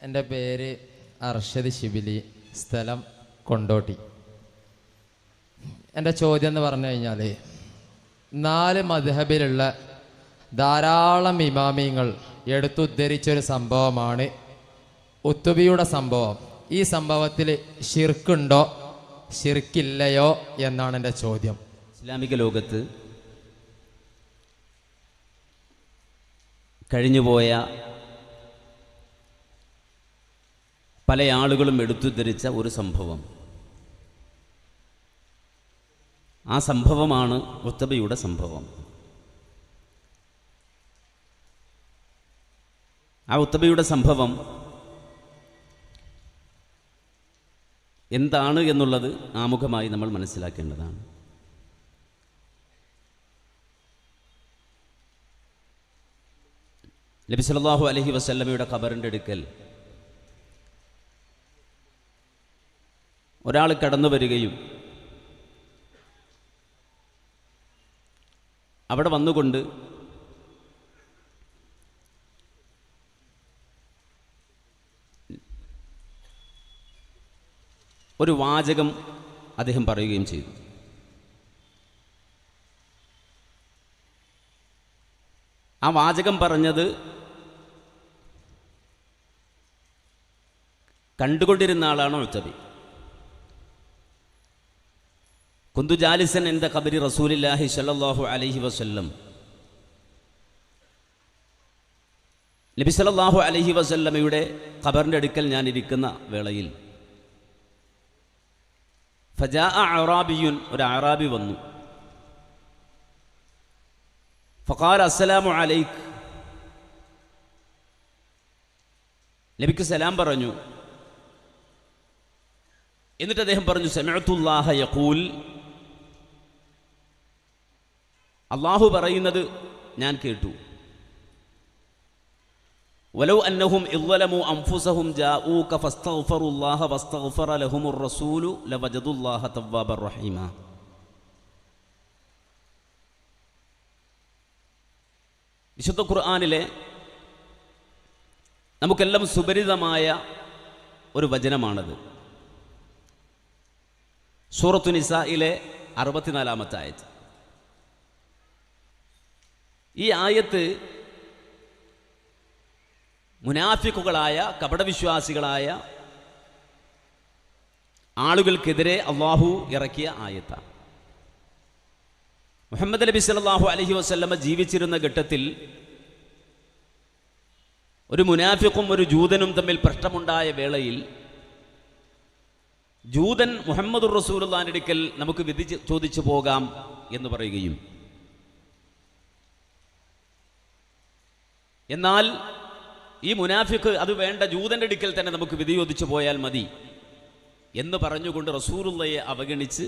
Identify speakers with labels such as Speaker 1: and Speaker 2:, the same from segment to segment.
Speaker 1: എൻ്റെ പേര് അർഷദ് ഷിബിലി, സ്ഥലം കൊണ്ടോട്ടി. എൻ്റെ ചോദ്യം എന്ന് പറഞ്ഞു കഴിഞ്ഞാൽ, 4 മദ്ഹബിലുള്ള ധാരാളം ഇമാമിങ്ങൾ എടുത്തുദ്ധരിച്ചൊരു സംഭവമാണ് ഉത്തുബിയുടെ സംഭവം. ഈ സംഭവത്തിൽ ശിർക്കുണ്ടോ ശിർക്കില്ലയോ എന്നാണ് എൻ്റെ ചോദ്യം.
Speaker 2: ഇസ്ലാമിക ലോകത്ത് കഴിഞ്ഞുപോയ പല ആളുകളും എടുത്തുദ്ധരിച്ച ഒരു സംഭവം, ആ സംഭവമാണ് ഉത്തബയുടെ സംഭവം. ആ ഉത്തബയുടെ സംഭവം എന്താണ് എന്നുള്ളത് ആമുഖമായി നമ്മൾ മനസ്സിലാക്കേണ്ടതാണ്. നബി സല്ലല്ലാഹു അലൈഹി വസല്ലമയുടെ ഖബറിൻ്റെ അടുക്കൽ ഒരാൾ കടന്നു വരികയും അവിടെ വന്നുകൊണ്ട് ഒരു വാചകം അദ്ദേഹം പറയുകയും ചെയ്തു. ആ വാചകം പറഞ്ഞത് കണ്ടുകൊണ്ടിരുന്ന ആളാണ് ഉത്തബി. കുന്തു ജാലിസൻ ഇൻദ ഖബരി റസൂലില്ലാഹി സ്വല്ലല്ലാഹു അലൈഹി വസല്ലം. നബി സല്ലല്ലാഹു അലൈഹി വസല്ലമയുടെ ഖബറിൻ്റെ അടുക്കൽ ഞാൻ ഇരിക്കുന്ന വേളയിൽ ഫജാഅ അറാബിയുൻ, ഒരു അറാബി വന്നു. ഫഖാല അസ്സലാമു അലൈക്, നബിക്ക് സലാം പറഞ്ഞു. എന്നിട്ട് അദ്ദേഹം പറഞ്ഞു, സമിഅതുല്ലാഹ യഖൂൽ, അല്ലാഹു പറയുന്നത് ഞാൻ കേട്ടു. വലൗ അന്നഹും ഇദ്ലമു അൻഫുസഹും ജാഊക ഫസ്തഗ്ഫറുല്ലാഹ വസ്തഗ്ഫറ ലഹുമുർ റസൂലു ലവജദുല്ലാഹ തവ്വാബർ റഹീമ. വിശുദ്ധ ഖുർആനിലെ നമുക്കെല്ലാം സുപരിതമായ ഒരു വചനമാണത്. സൂറത്തു നിസായിലെ 64-ാമത്തെ ആയത്ത്. ഈ ആയത്ത് മുനാഫിക്കുകളായ കപടവിശ്വാസികളായ ആളുകൾക്കെതിരെ അള്ളാഹു ഇറക്കിയ ആയത്താണ്. മുഹമ്മദ് നബി സല്ലല്ലാഹു അലൈഹി വസല്ലമ ജീവിച്ചിരുന്ന ഘട്ടത്തിൽ ഒരു മുനാഫിക്കും ഒരു ജൂതനും തമ്മിൽ പ്രശ്നമുണ്ടായ വേളയിൽ ജൂതൻ മുഹമ്മദുർ റസൂലുള്ളാഹിന്റെ അടുക്കൽ നമുക്ക് വിധി ചോദിച്ചു പോകാം എന്ന് പറയുകയും, എന്നാൽ ഈ മുനാഫിക്ക് അത് വേണ്ട, ജൂതന്റെ അടുക്കൽ തന്നെ നമുക്ക് വിധി ചോദിച്ചു പോയാൽ മതി എന്ന് പറഞ്ഞുകൊണ്ട് റസൂലുള്ളാഹിയെ അവഗണിച്ച്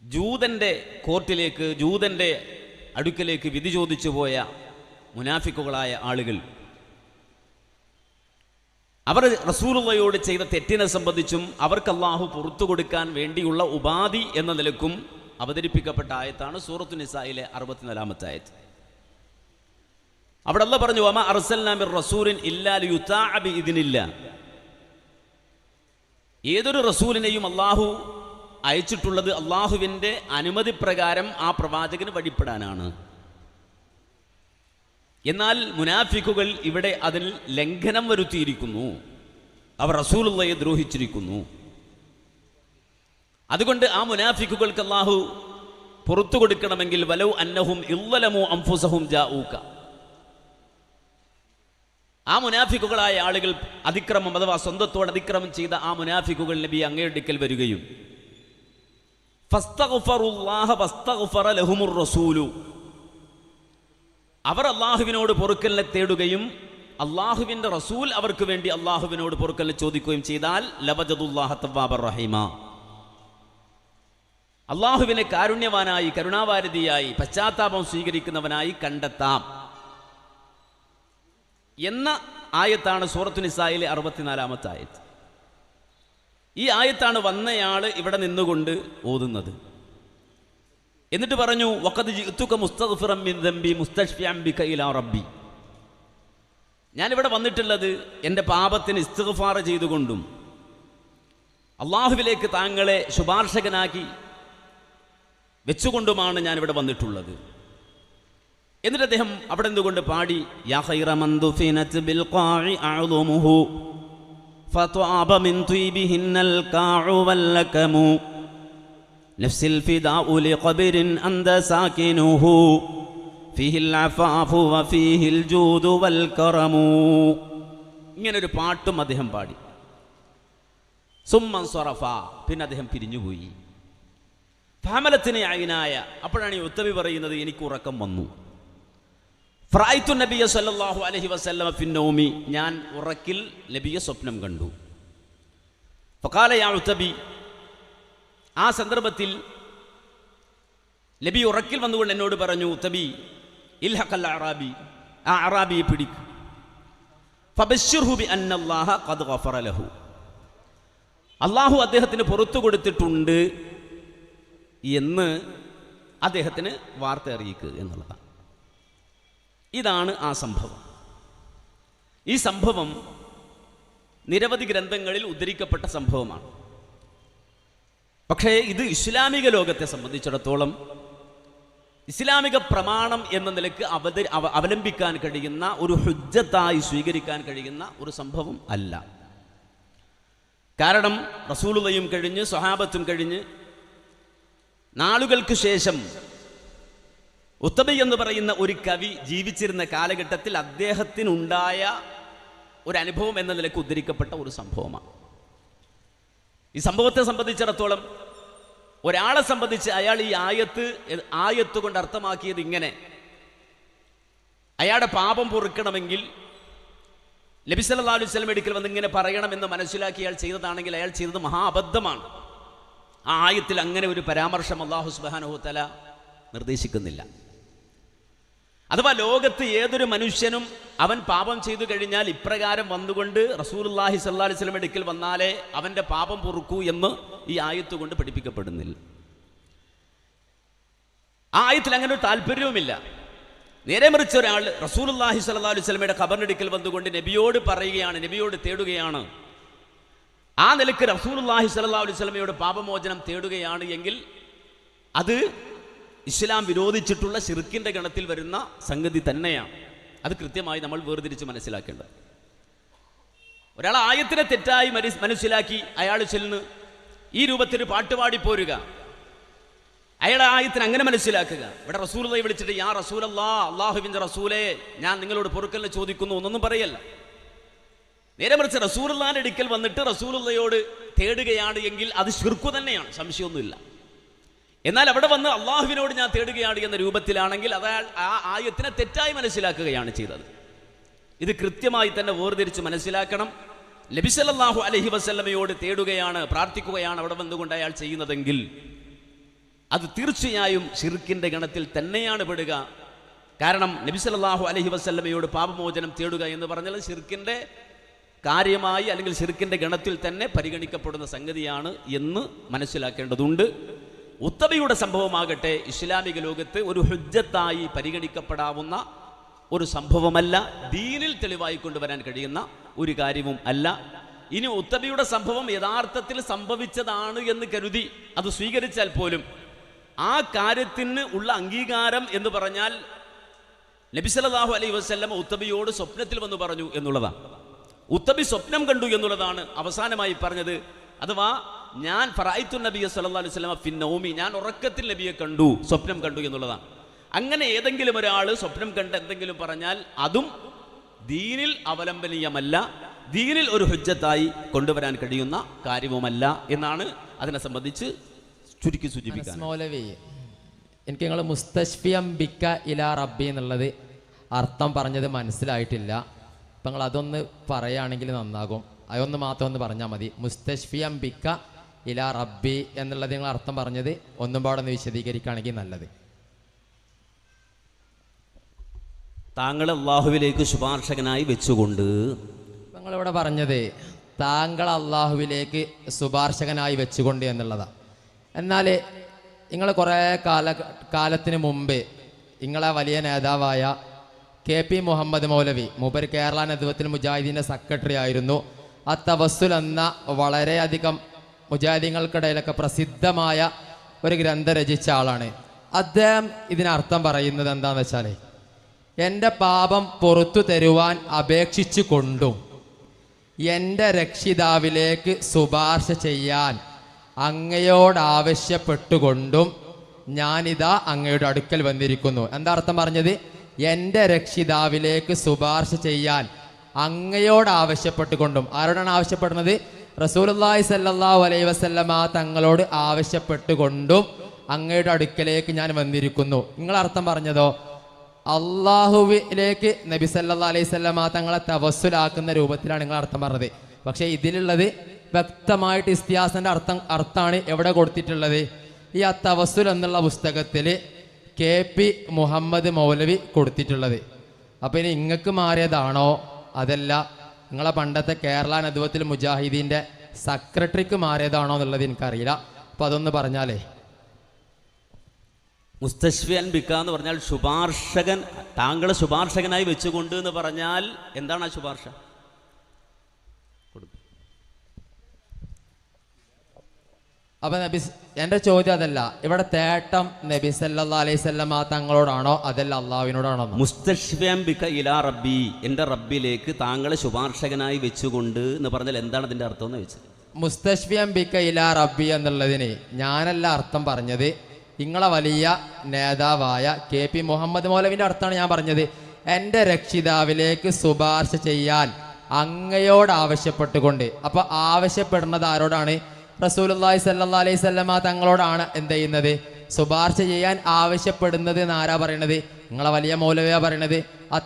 Speaker 2: ജൂതന്റെ കോർട്ടിലേക്ക്, ജൂതന്റെ അടുക്കലേക്ക് വിധി ചോദിച്ചു പോയ മുനാഫിക്കുകളായ ആളുകൾ അവർ റസൂലുള്ളാഹിയോട് ചെയ്ത തെറ്റിനെ സംബന്ധിച്ചും അവർക്ക് അല്ലാഹു പുറത്തു കൊടുക്കാൻ വേണ്ടിയുള്ള ഉപാധി എന്ന നിലക്കും അവതരിപ്പിക്കപ്പെട്ട ആയത്താണ് സൂറത്തു നിസായിലെ 64-ാമത്തെ ആയത്ത്. അവിടെ അല്ലാഹു പറഞ്ഞു, വമാ അർസൽനാ മിർ റസൂലിൻ ഇല്ലാ ലിയുതാഅ ബിഇദ്നില്ലാ. ഏതൊരു റസൂലിനെയും അല്ലാഹു അയച്ചിട്ടുള്ളത് അള്ളാഹുവിൻ്റെ അനുമതി പ്രകാരം ആ പ്രവാചകന് വഴിപ്പെടാനാണ്. എന്നാൽ മുനാഫിക്കുകൾ ഇവിടെ അതിൽ ലംഘനം വരുത്തിയിരിക്കുന്നു, അവർ റസൂലുള്ളാഹിയെ ദ്രോഹിച്ചിരിക്കുന്നു. അതുകൊണ്ട് ആ മുനാഫിക്കുകൾക്ക് അല്ലാഹു പുറത്തു കൊടുക്കണമെങ്കിൽ വലൗ അന്നഹും ഇദ്ലമു അൻഫുസഹും ജാഊക, ആ മുനാഫിക്കുകളായ ആളുകൾ അതിക്രമം അഥവാ സ്വന്തത്തോട് അതിക്രമം ചെയ്ത ആ മുനാഫിക്കുകൾ നബി അങ്ങയുടെ അടുക്കൽ വരികയും ഫസ്തഗ്ഫറുല്ലാഹ വസ്തഗ്ഫറ ലഹുമുർ റസൂലു, അവർ അള്ളാഹുവിനോട് പൊറുക്കലിനെ തേടുകയും അള്ളാഹുവിൻ്റെ റസൂൽ അവർക്ക് വേണ്ടി അള്ളാഹുവിനോട് പൊറുക്കലിനെ ചോദിക്കുകയും ചെയ്താൽ ലവജദുല്ലാഹ തവ്വാബർ റഹീമ, അള്ളാഹുവിനെ കാരുണ്യവാനായി കരുണാവാരിധിയായി പശ്ചാത്താപം സ്വീകരിക്കുന്നവനായി കണ്ടെത്താം എന്ന ആയത്താണ് സൂറത്തു നിസായിലെ 64-ാമത്തെ ആയത്ത്. ഈ ആയത്താണ് വന്നയാൾ ഇവിടെ നിന്നുകൊണ്ട് ഓതുന്നത്. എന്നിട്ട് പറഞ്ഞു, വഖദ് ജിഅ്തുക മുസ്തഗ്ഫിറൻ മിൻ ദംബി മുസ്തശ്ഫിഅൻ ബിക ഇലാ റബ്ബി, ഞാനിവിടെ വന്നിട്ടുള്ളത് എൻ്റെ പാപത്തിന് ഇസ്തിഗ്ഫാർ ചെയ്തുകൊണ്ടും അള്ളാഹുവിലേക്ക് താങ്കളെ ശുപാർശകനാക്കി വെച്ചുകൊണ്ടുമാണ് ഞാനിവിടെ വന്നിട്ടുള്ളത്. എന്നിട്ട് അദ്ദേഹം അവിടെ നിന്നുകൊണ്ട് പാടി, യാ ഖൈറ മൻ ദുഫിനത് ബിൽ ഖാഇ അഅ്ളുമുഹു ഫത്വാബ മിൻ തുയ്ബിഹിന്നൽ ഖാഉ വല്ലകമു നഫ്സിൽ ഫിദാഉ ലിഖബ്രിൻ അന്ത സാകിനുഹു ഫീഹിൽ അഫാഫു വഫീഹിൽ ജൂദു വൽ കറമു. ഇങ്ങനൊരു പാട്ടും അദ്ദേഹം പാടി. സുമ്മൻ സ്വറഫ, പിന്നെ അദ്ദേഹം പിരിഞ്ഞുപോയി. ഫഹമലത്തിന് അയിനായ, അപ്പോഴാണ് ഈ ഉത്തമി പറയുന്നത്, എനിക്ക് ഉറക്കം വന്നു. ഫറഅയ്തു നബിയ സല്ലല്ലാഹു അലൈഹി വസല്ലമ ഫിന്നൗമി, ഞാൻ ഉറക്കിൽ നബിയെ സ്വപ്നം കണ്ടു. ഫഖാല യാ ഉത്തബി, ആ സന്ദർഭത്തിൽ നബി ഉറക്കിൽ വന്നുകൊണ്ട് എന്നോട് പറഞ്ഞു, ഉത്തബി ഇൽഹഖൽ അറാബി, ആ അറാബിയെ പിടിക്ക്. ഫബശ്ശിർഹു ബി അന്നല്ലാഹ ഖദ് ഗഫറ ലഹു, അള്ളാഹു അദ്ദേഹത്തിന് പുറത്തു കൊടുത്തിട്ടുണ്ട് എന്ന് അദ്ദേഹത്തിന് വാർത്ത അറിയിക്കുക എന്നുള്ളതാണ്. ഇതാണ് ആ സംഭവം. ഈ സംഭവം നിരവധി ഗ്രന്ഥങ്ങളിൽ ഉദ്ധരിക്കപ്പെട്ട സംഭവമാണ്. പക്ഷേ ഇത് ഇസ്ലാമിക ലോകത്തെ സംബന്ധിച്ചിടത്തോളം ഇസ്ലാമിക പ്രമാണം എന്ന നിലക്ക് അവലംബിക്കാൻ കഴിയുന്ന ഒരു ഹുജ്ജത്തായി സ്വീകരിക്കാൻ കഴിയുന്ന ഒരു സംഭവം അല്ല. കാരണം റസൂലുള്ളയും കഴിഞ്ഞ് സ്വഹാബത്തും കഴിഞ്ഞ് നാളുകൾക്ക് ശേഷം ഉത്തബി എന്ന് പറയുന്ന ഒരു കവി ജീവിച്ചിരുന്ന കാലഘട്ടത്തിൽ അദ്ദേഹത്തിനുണ്ടായ ഒരു അനുഭവം എന്ന നിലയ്ക്ക് ഉദ്ധരിക്കപ്പെട്ട ഒരു സംഭവമാണ്. ഈ സംഭവത്തെ സംബന്ധിച്ചിടത്തോളം ഒരാളെ സംബന്ധിച്ച് അയാൾ ഈ ആയത്ത് കൊണ്ട് അർത്ഥമാക്കിയത് ഇങ്ങനെ: അയാളുടെ പാപം പൊറുക്കണമെങ്കിൽ നബി സല്ലല്ലാഹു അലൈഹി വസല്ലം അടുക്കൽ വന്ന് ഇങ്ങനെ പറയണമെന്ന് മനസ്സിലാക്കി അയാൾ ചെയ്തതാണെങ്കിൽ അയാൾ ചെയ്തത് മഹാ അബദ്ധമാണ്. ആ ആയത്തിൽ അങ്ങനെ ഒരു പരാമർശം അല്ലാഹു സുബ്ഹാനഹു വ തആല നിർദ്ദേശിക്കുന്നില്ല. അഥവാ ലോകത്ത് ഏതൊരു മനുഷ്യനും അവൻ പാപം ചെയ്തു കഴിഞ്ഞാൽ ഇപ്രകാരം വന്നുകൊണ്ട് റസൂലുള്ളാഹി സ്വല്ലല്ലാഹു അലൈഹി വസല്ലം അടുക്കൽ വന്നാലേ അവൻ്റെ പാപം പൊറുക്കൂ എന്ന് ഈ ആയത്ത് കൊണ്ട് പഠിപ്പിക്കപ്പെടുന്നില്ല. ആ ആയത്തിൽ അങ്ങനെ ഒരു താല്പര്യവുമില്ല. നേരെ മറിച്ച് ഒരാൾ റസൂലുള്ളാഹി സ്വല്ലല്ലാഹു അലൈഹി വസല്ലമയുടെ ഖബറിനടുക്കൽ വന്നുകൊണ്ട് നബിയോട് പറയുകയാണ്, നബിയോട് തേടുകയാണ്, ആ നിലക്ക് റസൂലുള്ളാഹി സ്വല്ലല്ലാഹു അലൈഹി വസല്ലമയോട് പാപമോചനം തേടുകയാണ് എങ്കിൽ അത് ഇസ്ലാം വിരോധിച്ചിട്ടുള്ള ശിർക്കിൻ്റെ ഗണത്തിൽ വരുന്ന സംഗതി തന്നെയാണ്. അത് കൃത്യമായി നമ്മൾ വേർതിരിച്ച് മനസ്സിലാക്കേണ്ടത്. ഒരാൾ ആയത്തിനെ തെറ്റായി മനസ്സിലാക്കി അയാൾ ചെല്ലുന്നു ഈ രൂപത്തിൽ പാട്ടുപാടി പോരുക, അയാളെ ആയത്തിന് അങ്ങനെ മനസ്സിലാക്കുക. ഇവിടെ റസൂലുള്ളാഹി വിളിച്ചിട്ട് യാ റസൂലല്ലാഹ്, അല്ലാഹുവിൻ്റെ റസൂലേ, ഞാൻ നിങ്ങളോട് പൊറുക്കലിനെ ചോദിക്കുന്നു എന്നൊന്നും പറയല്ല. നേരെ മറിച്ച് റസൂലുള്ളാഹിന്റെ അടുക്കൽ വന്നിട്ട് റസൂലുള്ളാഹിയോട് തേടുകയാണ് എങ്കിൽ അത് ശിർക്ക് തന്നെയാണ്, സംശയമൊന്നുമില്ല. എന്നാൽ അവിടെ വന്ന് അള്ളാഹുവിനോട് ഞാൻ തേടുകയാണ് എന്ന രൂപത്തിലാണെങ്കിൽ അയാൾ ആ ആയത്തിനെ തെറ്റായി മനസ്സിലാക്കുകയാണ് ചെയ്തത്. ഇത് കൃത്യമായി തന്നെ വേർതിരിച്ച് മനസ്സിലാക്കണം. നബി സല്ലല്ലാഹു അലൈഹി വസല്ലമയോട് തേടുകയാണ്, പ്രാർത്ഥിക്കുകയാണ് അവിടെ വന്നുകൊണ്ട് അയാൾ ചെയ്യുന്നതെങ്കിൽ അത് തീർച്ചയായും ശിർക്കിൻ്റെ ഗണത്തിൽ തന്നെയാണ് പെടുക. കാരണം നബി സല്ലല്ലാഹു അലൈഹി വസല്ലമയോട് പാപമോചനം തേടുക എന്ന് പറഞ്ഞാൽ ശിർക്കിൻ്റെ കാര്യമായി അല്ലെങ്കിൽ ശിർക്കിൻ്റെ ഗണത്തിൽ തന്നെ പരിഗണിക്കപ്പെടുന്ന സംഗതിയാണ് എന്ന് മനസ്സിലാക്കേണ്ടതുണ്ട്. ഉത്തബയുടെ സംഭവമാകട്ടെ ഇസ്ലാമിക ലോകത്ത് ഒരു ഹുജ്ജത്തായി പരിഗണിക്കപ്പെടാവുന്ന ഒരു സംഭവമല്ല, ദീനിൽ തെളിവായി കൊണ്ടുവരാൻ കഴിയുന്ന ഒരു കാര്യവും അല്ല. ഇനി ഉത്തബയുടെ സംഭവം യഥാർത്ഥത്തിൽ സംഭവിച്ചതാണ് എന്ന് കരുതി അത് സ്വീകരിച്ചാൽ പോലും ആ കാര്യത്തിന് ഉള്ള അംഗീകാരം എന്ന് പറഞ്ഞാൽ നബി സല്ലല്ലാഹു അലൈഹി വസല്ലം ഉത്തബിയോട് സ്വപ്നത്തിൽ വന്ന് പറഞ്ഞു എന്നുള്ളതാണ്. ഉത്തബി സ്വപ്നം കണ്ടു എന്നുള്ളതാണ് അവസാനമായി പറഞ്ഞത്. അഥവാ ഞാൻ ഫറഅയ്തു നബിയ സല്ലല്ലാഹു അലൈഹി വസല്ലം ഫിന്നൗമി, ഞാൻ ഉറക്കത്തിൽ നബിയെ കണ്ടു, സ്വപ്നം കണ്ടു എന്നുള്ളതാണ്. അങ്ങനെ ഏതെങ്കിലും ഒരാൾ സ്വപ്നം കണ്ട് എന്തെങ്കിലും പറഞ്ഞാൽ അതും ദീനിൽ അവലംബനീയമല്ല, ദീനിൽ ഒരു ഹുജ്ജത്തായി കൊണ്ടുവരാൻ കഴിയുന്ന കാര്യവുമല്ല എന്നാണ് അതിനെ സംബന്ധിച്ച് ചുരുക്കി സൂചിപ്പിക്കാൻ.
Speaker 1: മൗലവി, എനിക്ക് നിങ്ങൾ മുസ്തശ്ഫിയം ബിക്ക ഇലാ റബ്ബി എന്നുള്ളത് അർത്ഥം പറഞ്ഞത് മനസ്സിലായിട്ടില്ല. അപ്പം നിങ്ങൾ അതൊന്ന് പറയുകയാണെങ്കിൽ നന്നാകും. അതൊന്ന് മാത്രം ഒന്ന് പറഞ്ഞാൽ മതി. മുസ്തശ്ഫിയം ബിക്ക ഇലാ റബ്ബി എന്നുള്ളത് നിങ്ങൾ അർത്ഥം പറഞ്ഞത് ഒന്നും പാടെ ഒന്ന് വിശദീകരിക്കുകയാണെങ്കിൽ നല്ലത്.
Speaker 2: താങ്കൾ അള്ളാഹുവിലേക്ക് ശുപാർശകനായി വെച്ചുകൊണ്ട്,
Speaker 1: നിങ്ങളിവിടെ പറഞ്ഞത് താങ്കൾ അള്ളാഹുവിലേക്ക് ശുപാർശകനായി വെച്ചുകൊണ്ട് എന്നുള്ളതാണ്. എന്നാൽ നിങ്ങൾ കുറേ കാലത്തിന് മുമ്പ് നിങ്ങളെ വലിയ നേതാവായ KP മുഹമ്മദ് മൗലവി, മൂപ്പർ കേരള നദ്വത്തുൽ മുജാഹിദീൻ്റെ സെക്രട്ടറി ആയിരുന്നു. തവസ്സുൽ എന്ന വളരെയധികം മുജാഹിദീങ്ങൾക്കിടയിലൊക്കെ പ്രസിദ്ധമായ ഒരു ഗ്രന്ഥം രചിച്ച ആളാണ്. അദ്ദേഹം ഇതിനർത്ഥം പറയുന്നത് എന്താണെന്ന് വെച്ചാൽ, എൻ്റെ പാപം പുറത്തു തരുവാൻ അപേക്ഷിച്ചു കൊണ്ടും എൻ്റെ രക്ഷിതാവിലേക്ക് ശുപാർശ ചെയ്യാൻ അങ്ങയോടാവശ്യപ്പെട്ടുകൊണ്ടും ഞാനിതാ അങ്ങയുടെ അടുക്കൽ വന്നിരിക്കുന്നു. എന്താ അർത്ഥം പറഞ്ഞത്? എൻ്റെ രക്ഷിതാവിലേക്ക് ശുപാർശ ചെയ്യാൻ അങ്ങയോടാവശ്യപ്പെട്ടുകൊണ്ടും. ആരോടാണ് ആവശ്യപ്പെടുന്നത്? റസൂലുള്ളാഹി സ്വല്ലല്ലാഹു അലൈഹി വസല്ലമ തങ്ങളോട് ആവശ്യപ്പെട്ടുകൊണ്ടും അങ്ങയുടെ അടുക്കലേക്ക് ഞാൻ വന്നിരിക്കുന്നു. നിങ്ങൾ അർത്ഥം പറഞ്ഞതോ അള്ളാഹുവിലേക്ക് നബി സല്ലല്ലാഹു അലൈഹി വസല്ലമ തങ്ങളെ തവസ്സുലാക്കുന്ന രൂപത്തിലാണ് നിങ്ങൾ അർത്ഥം പറഞ്ഞത്. പക്ഷേ ഇതിലുള്ളത് വ്യക്തമായിട്ട് ഇസ്തിഹാസന്റെ അർത്ഥമാണ് എവിടെ കൊടുത്തിട്ടുള്ളത്? ഈ തവസ്സുൽ എന്നുള്ള പുസ്തകത്തിൽ KP മുഹമ്മദ് മൗലവി കൊടുത്തിട്ടുള്ളത്. അപ്പോൾ ഇനി ഇങ്ങക്ക് മാറിയതാണോ അതല്ല നിങ്ങളെ പണ്ടത്തെ കേരള നദ്വത്തുൽ മുജാഹിദീൻ്റെ സെക്രട്ടറിക്ക് മാറിയതാണോ എന്നുള്ളത് എനിക്കറിയില്ല. അപ്പോൾ അതൊന്ന് പറഞ്ഞാലേ.
Speaker 2: മുസ്തശ്ഫിയൻ ബിക്ക എന്ന് പറഞ്ഞാൽ ശുപാർശകൻ, താങ്കളെ ശുപാർശകനായി വെച്ചുകൊണ്ട് എന്ന് പറഞ്ഞാൽ എന്താണ് ആ ശുപാർശ?
Speaker 1: അപ്പൊ എൻ്റെ ചോദ്യം അതല്ല, ഇവിടെ തേട്ടം നബി സല്ലല്ലാഹു അലൈഹി വസല്ലമ തങ്ങളോടാണോ അതല്ല അള്ളാഹുവിനോടാണോ?
Speaker 2: മുസ്തശ്ഫിയൻ ബിക്ക ഇലാ റബ്ബി, എൻ്റെ റബ്ബിലേക്ക് താങ്കളെ ശുപാർശകനായി വെച്ചുകൊണ്ട് എന്ന് പറഞ്ഞാൽ എന്താണ് അതിൻ്റെ അർത്ഥം എന്ന് വെച്ചത്?
Speaker 1: മുസ്തശ്ഫിയൻ ബിക്ക ഇലാ റബ്ബി എന്നുള്ളതിന് ഞാനല്ല അർത്ഥം പറഞ്ഞത്, നിങ്ങളെ വലിയ നേതാവായ KP മുഹമ്മദ് മൗലവിൻ്റെ അർത്ഥമാണ് ഞാൻ പറഞ്ഞത്. എൻ്റെ രക്ഷിതാവിലേക്ക് ശുപാർശ ചെയ്യാൻ അങ്ങയോട് ആവശ്യപ്പെട്ടുകൊണ്ട്. അപ്പൊ ആവശ്യപ്പെടുന്നത് ആരോടാണ്? റസൂലുള്ളാഹി സ്വല്ലല്ലാഹു അലൈഹി വസല്ലമ തങ്ങളോടാണ് എന്ത് ചെയ്യുന്നത്? ശുപാർശ ചെയ്യാൻ ആവശ്യപ്പെടുന്നത് എന്നാരാ പറയണത്? നിങ്ങളെ വലിയ മൗലവിയാ പറയണത്.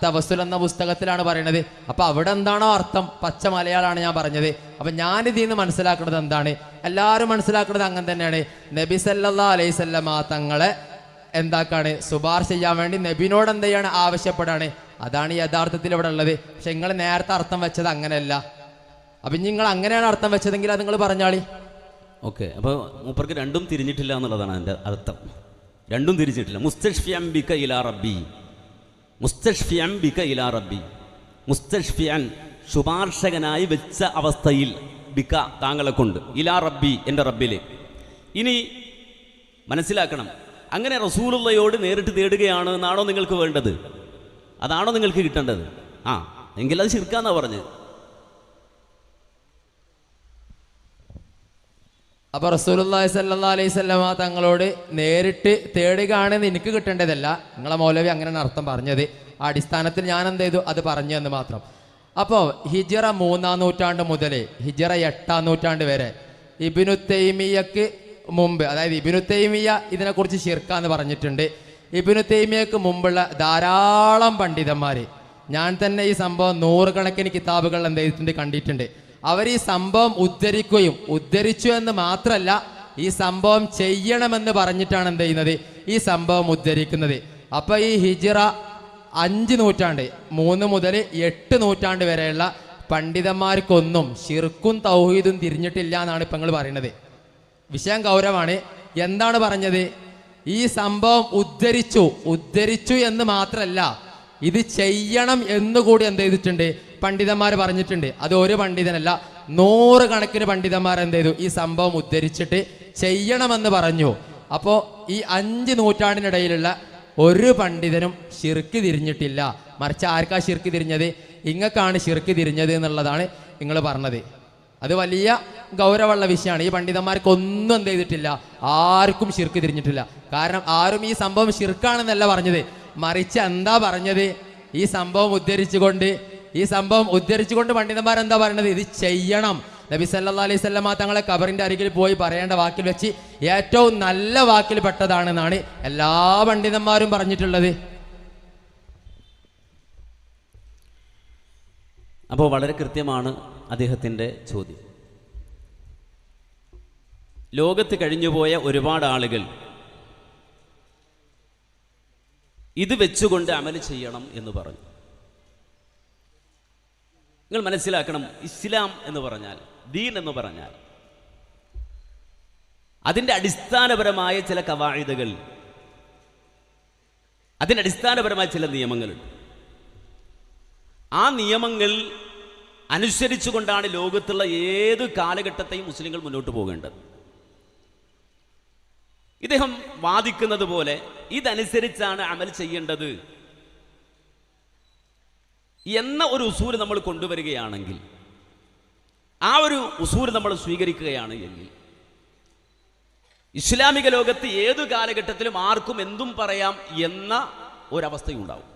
Speaker 1: തവസ്സുൽ എന്ന പുസ്തകത്തിലാണ് പറയണത്. അപ്പൊ അവിടെ എന്താണോ അർത്ഥം പച്ച മലയാളമാണ് ഞാൻ പറഞ്ഞത്. അപ്പൊ ഞാനിതിൽ നിന്ന് മനസ്സിലാക്കുന്നത് എന്താണ്? എല്ലാവരും മനസ്സിലാക്കുന്നത് അങ്ങനെ തന്നെയാണ്. നബി സല്ലല്ലാഹു അലൈഹി വസല്ലമ തങ്ങളെ എന്താക്കാണ്? ശുപാർശ ചെയ്യാൻ വേണ്ടി നബിനോട് എന്ത് ചെയ്യാണ്? ആവശ്യപ്പെടാണ്. അതാണ് യഥാർത്ഥത്തിൽ ഇവിടെ ഉള്ളത്. പക്ഷെ നിങ്ങൾ നേരത്തെ അർത്ഥം വെച്ചത് അങ്ങനെയല്ല. അപ്പൊ നിങ്ങൾ അങ്ങനെയാണ് അർത്ഥം വെച്ചതെങ്കിൽ അത് നിങ്ങൾ പറഞ്ഞാളി.
Speaker 2: ഓക്കെ, അപ്പോൾ മൂപ്പർക്ക് രണ്ടും തിരിഞ്ഞിട്ടില്ല എന്നുള്ളതാണ് അതിൻ്റെ അർത്ഥം. രണ്ടും തിരിഞ്ഞിട്ടില്ല. മുസ്തശ്ഫിയൻ ബിക ഇലാ റബ്ബി, മുസ്തശ്ഫിയൻ ബിക ഇലാ റബ്ബി, മുസ്തശ്ഫിയൻ ശുപാർശകനായി വെച്ച അവസ്ഥയിൽ, ബിക താങ്കളെ കൊണ്ട്, ഇലാ റബ്ബി എൻ്റെ റബ്ബിലേക്ക്. ഇനി മനസ്സിലാക്കണം, അങ്ങനെ റസൂലുള്ളയോട് നേരിട്ട് തേടുകയാണ് എന്നാണോ നിങ്ങൾക്ക് വേണ്ടത്? അതാണോ നിങ്ങൾക്ക് കിട്ടേണ്ടത്? എങ്കിൽ അത് ശിർക്കാന്നാ പറഞ്ഞത്.
Speaker 1: അപ്പൊ റസൂലുള്ളാഹി സ്വല്ലല്ലാഹു അലൈഹി വസല്ലമ തങ്ങളോട് നേരിട്ട് തേടുകയാണെന്ന് എനിക്ക് കിട്ടേണ്ടതല്ല. നിങ്ങളെ മൗലവി അങ്ങനെയാണ് അർത്ഥം പറഞ്ഞത്. ആ അടിസ്ഥാനത്തിൽ ഞാൻ എന്ത് ചെയ്തു? അത് പറഞ്ഞു എന്ന് മാത്രം. അപ്പോൾ ഹിജ്റ 3-ാം നൂറ്റാണ്ട് മുതൽ ഹിജ്റ 8-ാം നൂറ്റാണ്ട് വരെ ഇബ്നു തൈമിയ്യക്ക് മുമ്പ്, അതായത് ഇബ്നു തൈമിയ്യ ഇതിനെക്കുറിച്ച് ശിർക്കാന്ന് പറഞ്ഞിട്ടുണ്ട്. ഇബ്നു തൈമിയ്യക്ക് മുമ്പുള്ള ധാരാളം പണ്ഡിതന്മാർ, ഞാൻ തന്നെ ഈ സംഭവം 100 കണക്കിന് കിതാബുകൾ എന്ത് ചെയ്തിട്ടുണ്ട്, കണ്ടിട്ടുണ്ട്. അവർ ഈ സംഭവം ഉദ്ധരിച്ചു എന്ന് മാത്രമല്ല, ഈ സംഭവം ചെയ്യണമെന്ന് പറഞ്ഞിട്ടാണ് എന്ത് ചെയ്യുന്നത്, ഈ സംഭവം ഉദ്ധരിക്കുന്നത്. അപ്പൊ ഈ ഹിജ്റ 5 നൂറ്റാണ്ട് 3 മുതൽ 8 നൂറ്റാണ്ട് വരെയുള്ള പണ്ഡിതന്മാർക്കൊന്നും ശിർക്കും തൗഹീദും തിരിഞ്ഞിട്ടില്ല എന്നാണ് ഇപ്പൊ നിങ്ങൾ പറയുന്നത്. വിഷയം ഗൗരവമാണ്. എന്താണ് പറഞ്ഞത്? ഈ സംഭവം ഉദ്ധരിച്ചു എന്ന് മാത്രമല്ല, ഇത് ചെയ്യണം എന്നുകൂടി എന്ത് ചെയ്തിട്ടുണ്ട്, പണ്ഡിതന്മാർ പറഞ്ഞിട്ടുണ്ട്. അത് ഒരു പണ്ഡിതനല്ല, 100 കണക്കിന് പണ്ഡിതന്മാർ എന്ത് ചെയ്തു, ഈ സംഭവം ഉദ്ധരിച്ചിട്ട് ചെയ്യണമെന്ന് പറഞ്ഞു. അപ്പോൾ ഈ 5 നൂറ്റാണ്ടിനിടയിലുള്ള ഒരു പണ്ഡിതനും ശിർക്ക് തിരിഞ്ഞിട്ടില്ല. മറിച്ച് ആർക്കാ ശിർക്ക് തിരിഞ്ഞത്? ഇങ്ങക്കാണ് ശിർക്ക് തിരിഞ്ഞത് എന്നുള്ളതാണ് നിങ്ങൾ പറഞ്ഞത്. അത് വലിയ ഗൗരവമുള്ള വിഷയമാണ്. ഈ പണ്ഡിതന്മാർക്കൊന്നും എന്ത് ചെയ്തിട്ടില്ല, ആർക്കും ശിർക്ക് തിരിഞ്ഞിട്ടില്ല. കാരണം ആരും ഈ സംഭവം ശിർക്കാണെന്നല്ല പറഞ്ഞത്, മറിച്ച് എന്താ പറഞ്ഞത്? ഈ സംഭവം ഉദ്ധരിച്ചുകൊണ്ട് പണ്ഡിതന്മാർ എന്താ പറയുന്നത്? ഇത് ചെയ്യണം. നബി സല്ലല്ലാഹു അലൈഹി വസല്ലമ തങ്ങളെ ഖബറിന്റെ അരികിൽ പോയി പറയേണ്ട വാക്കിൽ വെച്ച് ഏറ്റവും നല്ല വാക്കിൽ പെട്ടതാണെന്നാണ് എല്ലാ പണ്ഡിതന്മാരും പറഞ്ഞിട്ടുള്ളത്.
Speaker 2: അപ്പോൾ വളരെ കൃത്യമാണ് അദ്ദേഹത്തിൻ്റെ ചോദ്യം. ലോകത്ത് കഴിഞ്ഞുപോയ ഒരുപാട് ആളുകൾ ഇത് വെച്ചുകൊണ്ട് അമല് ചെയ്യണം എന്ന് പറഞ്ഞു. നിങ്ങൾ മനസ്സിലാക്കണം, ഇസ്ലാം എന്ന് പറഞ്ഞാൽ, ദീൻ എന്ന് പറഞ്ഞാൽ അതിൻ്റെ അടിസ്ഥാനപരമായ ചില ഖവാഇദുകൾ, അതിൻ്റെ അടിസ്ഥാനപരമായ ചില നിയമങ്ങളുണ്ട്. ആ നിയമങ്ങൾ അനുസരിച്ചുകൊണ്ടാണ് ലോകത്തുള്ള ഏത് കാലഘട്ടത്തെയും മുസ്ലിങ്ങൾ മുന്നോട്ട് പോകേണ്ടത്. ഇദ്ദേഹം വാദിക്കുന്നത് പോലെ ഇതനുസരിച്ചാണ് അമൽ ചെയ്യേണ്ടത് എന്ന ഒരു ഉസൂൽ നമ്മൾ കൊണ്ടുവരികയാണെങ്കിൽ, ആ ഒരു ഉസൂൽ നമ്മൾ സ്വീകരിക്കുകയാണ് എങ്കിൽ, ഇസ്ലാമിക ലോകത്ത് ഏതു കാലഘട്ടത്തിലും ആർക്കും എന്തും പറയാം എന്ന ഒരവസ്ഥയുണ്ടാവും.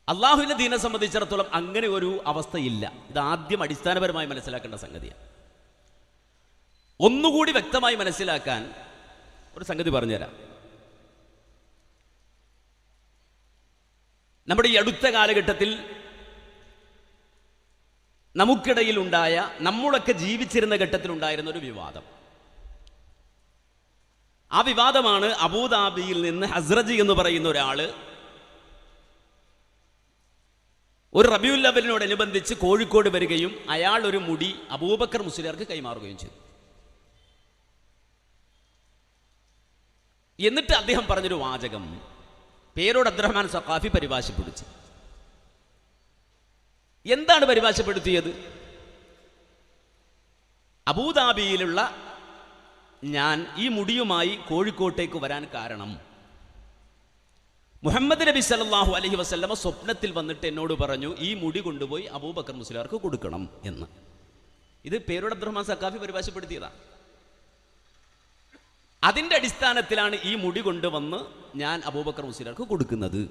Speaker 2: അള്ളാഹുവിന്റെ ദീനെ സംബന്ധിച്ചിടത്തോളം അങ്ങനെ ഒരു അവസ്ഥയില്ല. ഇത് ആദ്യം അടിസ്ഥാനപരമായി മനസ്സിലാക്കേണ്ട സംഗതിയാണ്. ഒന്നുകൂടി വ്യക്തമായി മനസ്സിലാക്കാൻ ഒരു സംഗതി പറഞ്ഞുതരാം. നമ്മുടെ ഈ അടുത്ത കാലഘട്ടത്തിൽ നമുക്കിടയിൽ ഉണ്ടായ, നമ്മളൊക്കെ ജീവിച്ചിരുന്ന ഘട്ടത്തിലുണ്ടായിരുന്ന ഒരു വിവാദം. ആ വിവാദമാണ് അബൂദാബിയിൽ നിന്ന് ഹസ്രജി എന്ന് പറയുന്ന ഒരാള് ഒരു റബീഉൽ അവ്വലിനോടനുബന്ധിച്ച് കോഴിക്കോട് വരികയും അയാൾ ഒരു മുടി അബൂബക്കർ മുസ്ലിയാർക്ക് കൈമാറുകയും ചെയ്തു. എന്നിട്ട് അദ്ദേഹം പറഞ്ഞൊരു വാചകം പേരോട് അബ്ദുറഹ്മാൻ സഖാഫി പരിഭാഷപ്പെടുത്തി. എന്താണ് പരിഭാഷപ്പെടുത്തിയത്? അബൂദാബിയിലുള്ള ഞാൻ ഈ മുടിയുമായി കോഴിക്കോട്ടേക്ക് വരാൻ കാരണം മുഹമ്മദ് നബി സല്ലല്ലാഹു അലൈഹി വസല്ലമ സ്വപ്നത്തിൽ വന്നിട്ട് എന്നോട് പറഞ്ഞു ഈ മുടി കൊണ്ടുപോയി അബൂബക്കർ മുസ്ലിയാർക്ക് കൊടുക്കണം എന്ന്. ഇത് പേരോട് അബ്ദുറഹ്മാൻ സഖാഫി പരിഭാഷപ്പെടുത്തിയതാണ്. അതിൻ്റെ അടിസ്ഥാനത്തിലാണ് ഈ മുടി കൊണ്ടുവന്ന് ഞാൻ അബൂബക്കർ മുസ്ലിയാർക്ക് കൊടുക്കുന്നത്.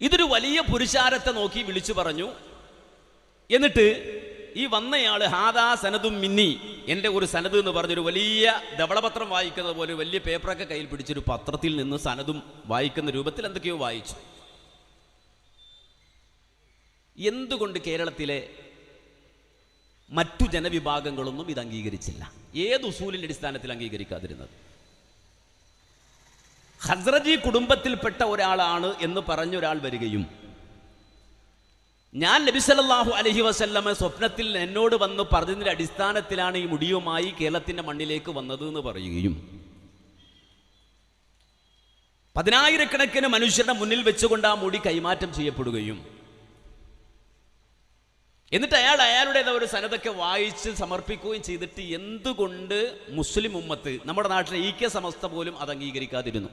Speaker 2: ഇതൊരു വലിയ പുരുഷാരത്തെ നോക്കി വിളിച്ചു പറഞ്ഞു. എന്നിട്ട് ഈ വന്നയാള് ഹാദാ സനദും മിന്നി, എൻ്റെ ഒരു സനദ് എന്ന് പറഞ്ഞൊരു വലിയ ധവളപത്രം വായിക്കുന്നത് പോലെ വലിയ പേപ്പറൊക്കെ കയ്യിൽ പിടിച്ചൊരു പത്രത്തിൽ നിന്ന് സനദും വായിക്കുന്ന രൂപത്തിൽ എന്തൊക്കെയോ വായിച്ചു. എന്തുകൊണ്ട് കേരളത്തിലെ മറ്റു ജനവിഭാഗങ്ങളൊന്നും ഇത് അംഗീകരിച്ചില്ല? ഏത് ഉസൂലിന്റെ അടിസ്ഥാനത്തിൽ അംഗീകരിക്കാതിരുന്നത്? ഹസ്രജി കുടുംബത്തിൽപ്പെട്ട ഒരാളാണ് എന്ന് പറഞ്ഞൊരാൾ വരികയും ഞാൻ നബി സല്ലല്ലാഹു അലൈഹി വസല്ലമ സ്വപ്നത്തിൽ എന്നോട് വന്ന് പറഞ്ഞതിന്റെ അടിസ്ഥാനത്തിലാണ് ഈ മുടിയുമായി കേരളത്തിന്റെ മണ്ണിലേക്ക് വന്നത് എന്ന് പറയുകയും പതിനായിരക്കണക്കിന് മനുഷ്യരുടെ മുന്നിൽ വെച്ചുകൊണ്ട് ആ മുടി കൈമാറ്റം ചെയ്യപ്പെടുകയും എന്നിട്ട് അയാളുടേത് ഒരു സനദൊക്കെ വായിച്ച് സമർപ്പിക്കുകയും ചെയ്തിട്ട് എന്തുകൊണ്ട് മുസ്ലിം ഉമ്മത്ത്, നമ്മുടെ നാട്ടിലെ ഈക്യ സമസ്ത പോലും അത് അംഗീകരിക്കാതിരുന്നു?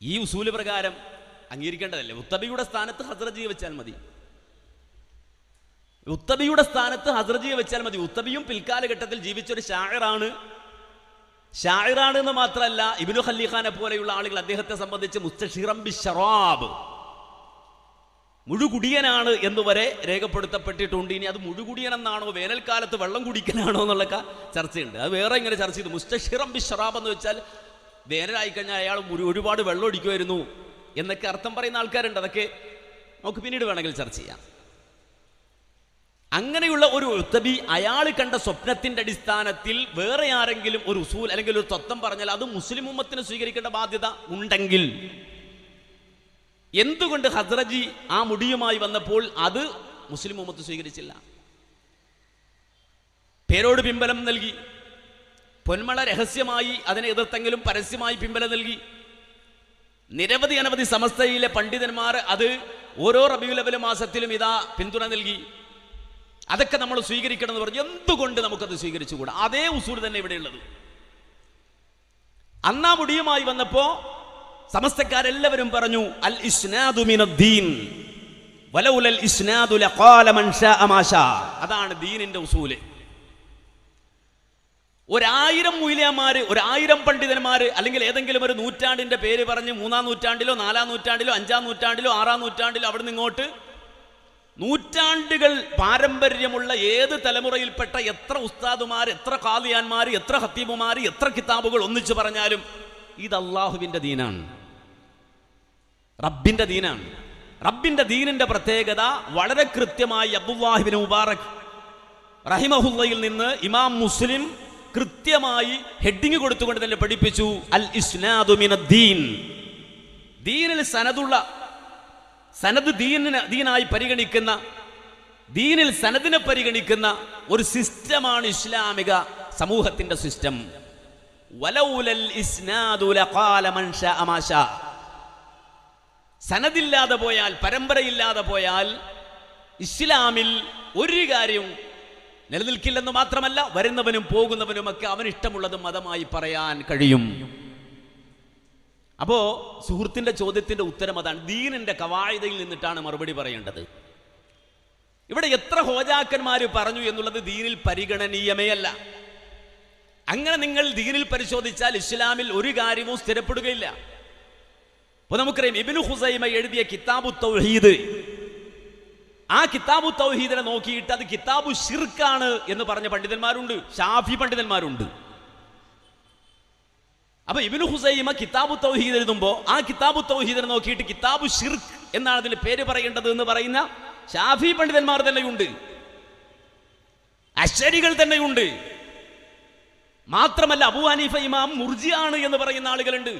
Speaker 2: ഈ ഉസൂല് പ്രകാരം അംഗീകരിക്കേണ്ടതല്ലേ? ഉത്തബിയുടെ സ്ഥാനത്ത് ഹസ്രജിയെ വെച്ചാൽ മതി. ഉത്തബിയുടെ സ്ഥാനത്ത് ഹസ്രജിയെ വെച്ചാൽ മതി. ഉത്തബിയും പിൽക്കാലഘട്ടത്തിൽ ജീവിച്ചൊരു ഷാഇറാണ് എന്ന് മാത്രമല്ല, ഇബ്നു ഖല്ലീഖാനെ പോലെയുള്ള ആളുകൾ അദ്ദേഹത്തെ സംബന്ധിച്ച് മുസ്തശിറം ബിശ്ശറാബ്, മുഴുകുടിയനാണ് എന്നുവരെ രേഖപ്പെടുത്തപ്പെട്ടിട്ടുണ്ട്. ഇനി അത് മുഴുകുടിയനെന്നാണോ വേനൽക്കാലത്ത് വെള്ളം കുടിക്കനാണോ എന്നുള്ളൊക്കെ ചർച്ചയുണ്ട്. അത് വേറെ ഇങ്ങനെ ചർച്ച ചെയ്തു. മുസ്തശിറം ബിശ്ശറാബ് എന്ന് വെച്ചാൽ വേനലായി കഴിഞ്ഞാൽ അയാൾ ഒരുപാട് വെള്ളം ഒടിക്കുമായിരുന്നു എന്നൊക്കെ അർത്ഥം പറയുന്ന ആൾക്കാരുണ്ട്. അതൊക്കെ നമുക്ക് പിന്നീട് വേണമെങ്കിൽ ചർച്ച ചെയ്യാം. അങ്ങനെയുള്ള ഒരു ഉത്തബി അയാൾ കണ്ട സ്വപ്നത്തിന്റെ അടിസ്ഥാനത്തിൽ വേറെ ആരെങ്കിലും ഒരു ഉസൂൽ അല്ലെങ്കിൽ ഒരു തത്വം പറഞ്ഞാൽ അത് മുസ്ലിം ഉമ്മത്തിന് സ്വീകരിക്കേണ്ട ബാധ്യത ഉണ്ടെങ്കിൽ എന്തുകൊണ്ട് ഹസ്രജി ആ മുടിയുമായി വന്നപ്പോൾ അത് മുസ്ലിം ഉമ്മത്ത് സ്വീകരിച്ചില്ല? പേരോട് പിമ്പലം നൽകി, പൊന്മള രഹസ്യമായി അതിനെ എതിർത്തെങ്കിലും പരസ്യമായി പിമ്പലം നൽകി. നിരവധി അനവധി സമസ്തയിലെ പണ്ഡിതന്മാർ അത് ഓരോ റബീഉൽ അവ്വൽ മാസത്തിലും ഇതാ പിന്തുണ നൽകി. അതൊക്കെ നമ്മൾ സ്വീകരിക്കണം എന്ന് പറഞ്ഞു. എന്തുകൊണ്ട് നമുക്കത് സ്വീകരിച്ചുകൂടാ? അതേ ഉസൂൽ തന്നെ ഇവിടെയുള്ളത്. അന്നാ മുടിയുമായി വന്നപ്പോ സമസ്തക്കാരെല്ലാവരും പറഞ്ഞു അൽ ഇസ്നാദു മിനദ്ദീൻ വലൗലൽ ഇസ്നാദു ലഖാല മൻ ശാഅ മാ ശാ. അതാണ് ദീനിന്റെ ഉസൂല്. 1000 മൂല്യന്മാര്, 1000 പണ്ഡിതന്മാര്, അല്ലെങ്കിൽ ഏതെങ്കിലും ഒരു നൂറ്റാണ്ടിന്റെ പേര് പറഞ്ഞ് 3-ാം നൂറ്റാണ്ടിലോ 4-ാം നൂറ്റാണ്ടിലോ 5-ാം നൂറ്റാണ്ടിലോ 6-ാം നൂറ്റാണ്ടിലോ അവിടെ നിങ്ങോട്ട് നൂറ്റാണ്ടുകൾ പാരമ്പര്യമുള്ള ഏത് തലമുറയിൽപ്പെട്ട എത്ര ഉസ്താദുമാർ, എത്ര ഖാദിയാന്മാർ, എത്ര ഖത്തീബുമാർ, എത്ര കിതാബുകൾ ഒന്നിച്ചു പറഞ്ഞാലും ഇത് അള്ളാഹുവിന്റെ ദീനാണ്, റബ്ബിന്റെ ദീനാണ്. റബ്ബിന്റെ ദീനിന്റെ പ്രത്യേകത വളരെ കൃത്യമായി അബ്ദുല്ലാഹി ഇബ്നു മുബാറക് റഹിമഹുല്ലയിൽ നിന്ന് ഇമാം മുസ്ലിം കൃത്യമായി ഹെഡിങ് കൊടുത്തുകൊണ്ട് തന്നെ പഠിപ്പിച്ചു അൽ ഇസ്നാദു മിനദ്ദീൻ. ദീനിൽ സനദുള്ള, സനദ് ദീനായി പരിഗണിക്കുന്ന, ദീനിൽ സനദിനെ പരിഗണിക്കുന്ന ഒരു സിസ്റ്റമാണ് ഇസ്ലാമിക സമൂഹത്തിന്റെ സിസ്റ്റം. വലൗലൽ ഇസ്നാദു ലഖാല മൻ ശാഅ മാ ശാഅ. സനദില്ലാതെ പോയാൽ, പരമ്പരയില്ലാതെ പോയാൽ ഇസ്ലാമിൽ ഒരു കാര്യവും നിലനിൽക്കില്ലെന്ന് മാത്രമല്ല, വരുന്നവനും പോകുന്നവനുമൊക്കെ അവന് ഇഷ്ടമുള്ളത് മതമായി പറയാൻ കഴിയും. അപ്പോ സുഹൃത്തിന്റെ ചോദ്യത്തിന്റെ ഉത്തരം അതാണ്. ദീനിന്റെ കവായിദയിൽ നിന്നിട്ടാണ് മറുപടി പറയേണ്ടത്. ഇവിടെ എത്ര ഹോജാക്കന്മാര് പറഞ്ഞു എന്നുള്ളത് ദീനിൽ പരിഗണനീയമേ അല്ല. അങ്ങനെ നിങ്ങൾ ദീനിൽ പരിശോധിച്ചാൽ ഇസ്ലാമിൽ ഒരു കാര്യവും സ്ഥിരപ്പെടുകയില്ല. അപ്പൊ നമുക്കറിയാം, ഇബ്നു ഖുസൈമ എഴുതിയ കിതാബു തൗഹീദ്, ആ കിതാബു തൗഹീദിനെ നോക്കിയിട്ട് അത് കിതാബു ശിർക്കാണ് എന്ന് പറഞ്ഞ പണ്ഡിതന്മാരുണ്ട്, ഷാഫി പണ്ഡിതന്മാരുണ്ട്. അപ്പൊ ഇബ്നു ഖുസൈമ കിതാബു തൗഹീദ് എഴുതുമ്പോ ആ കിതാബു തൗഹീദിനെ നോക്കിയിട്ട് കിതാബു ശിർക്ക് എന്നാണ് അതിന് പേര് പറയേണ്ടത് എന്ന് പറയുന്ന ഷാഫി പണ്ഡിതന്മാർ തന്നെയുണ്ട്, അശ്ശരികൾ തന്നെയുണ്ട്. മാത്രമല്ല അബൂ ഹനീഫ ഇമാം മുർജിയാണ് എന്ന് പറയുന്ന ആളുകളുണ്ട്.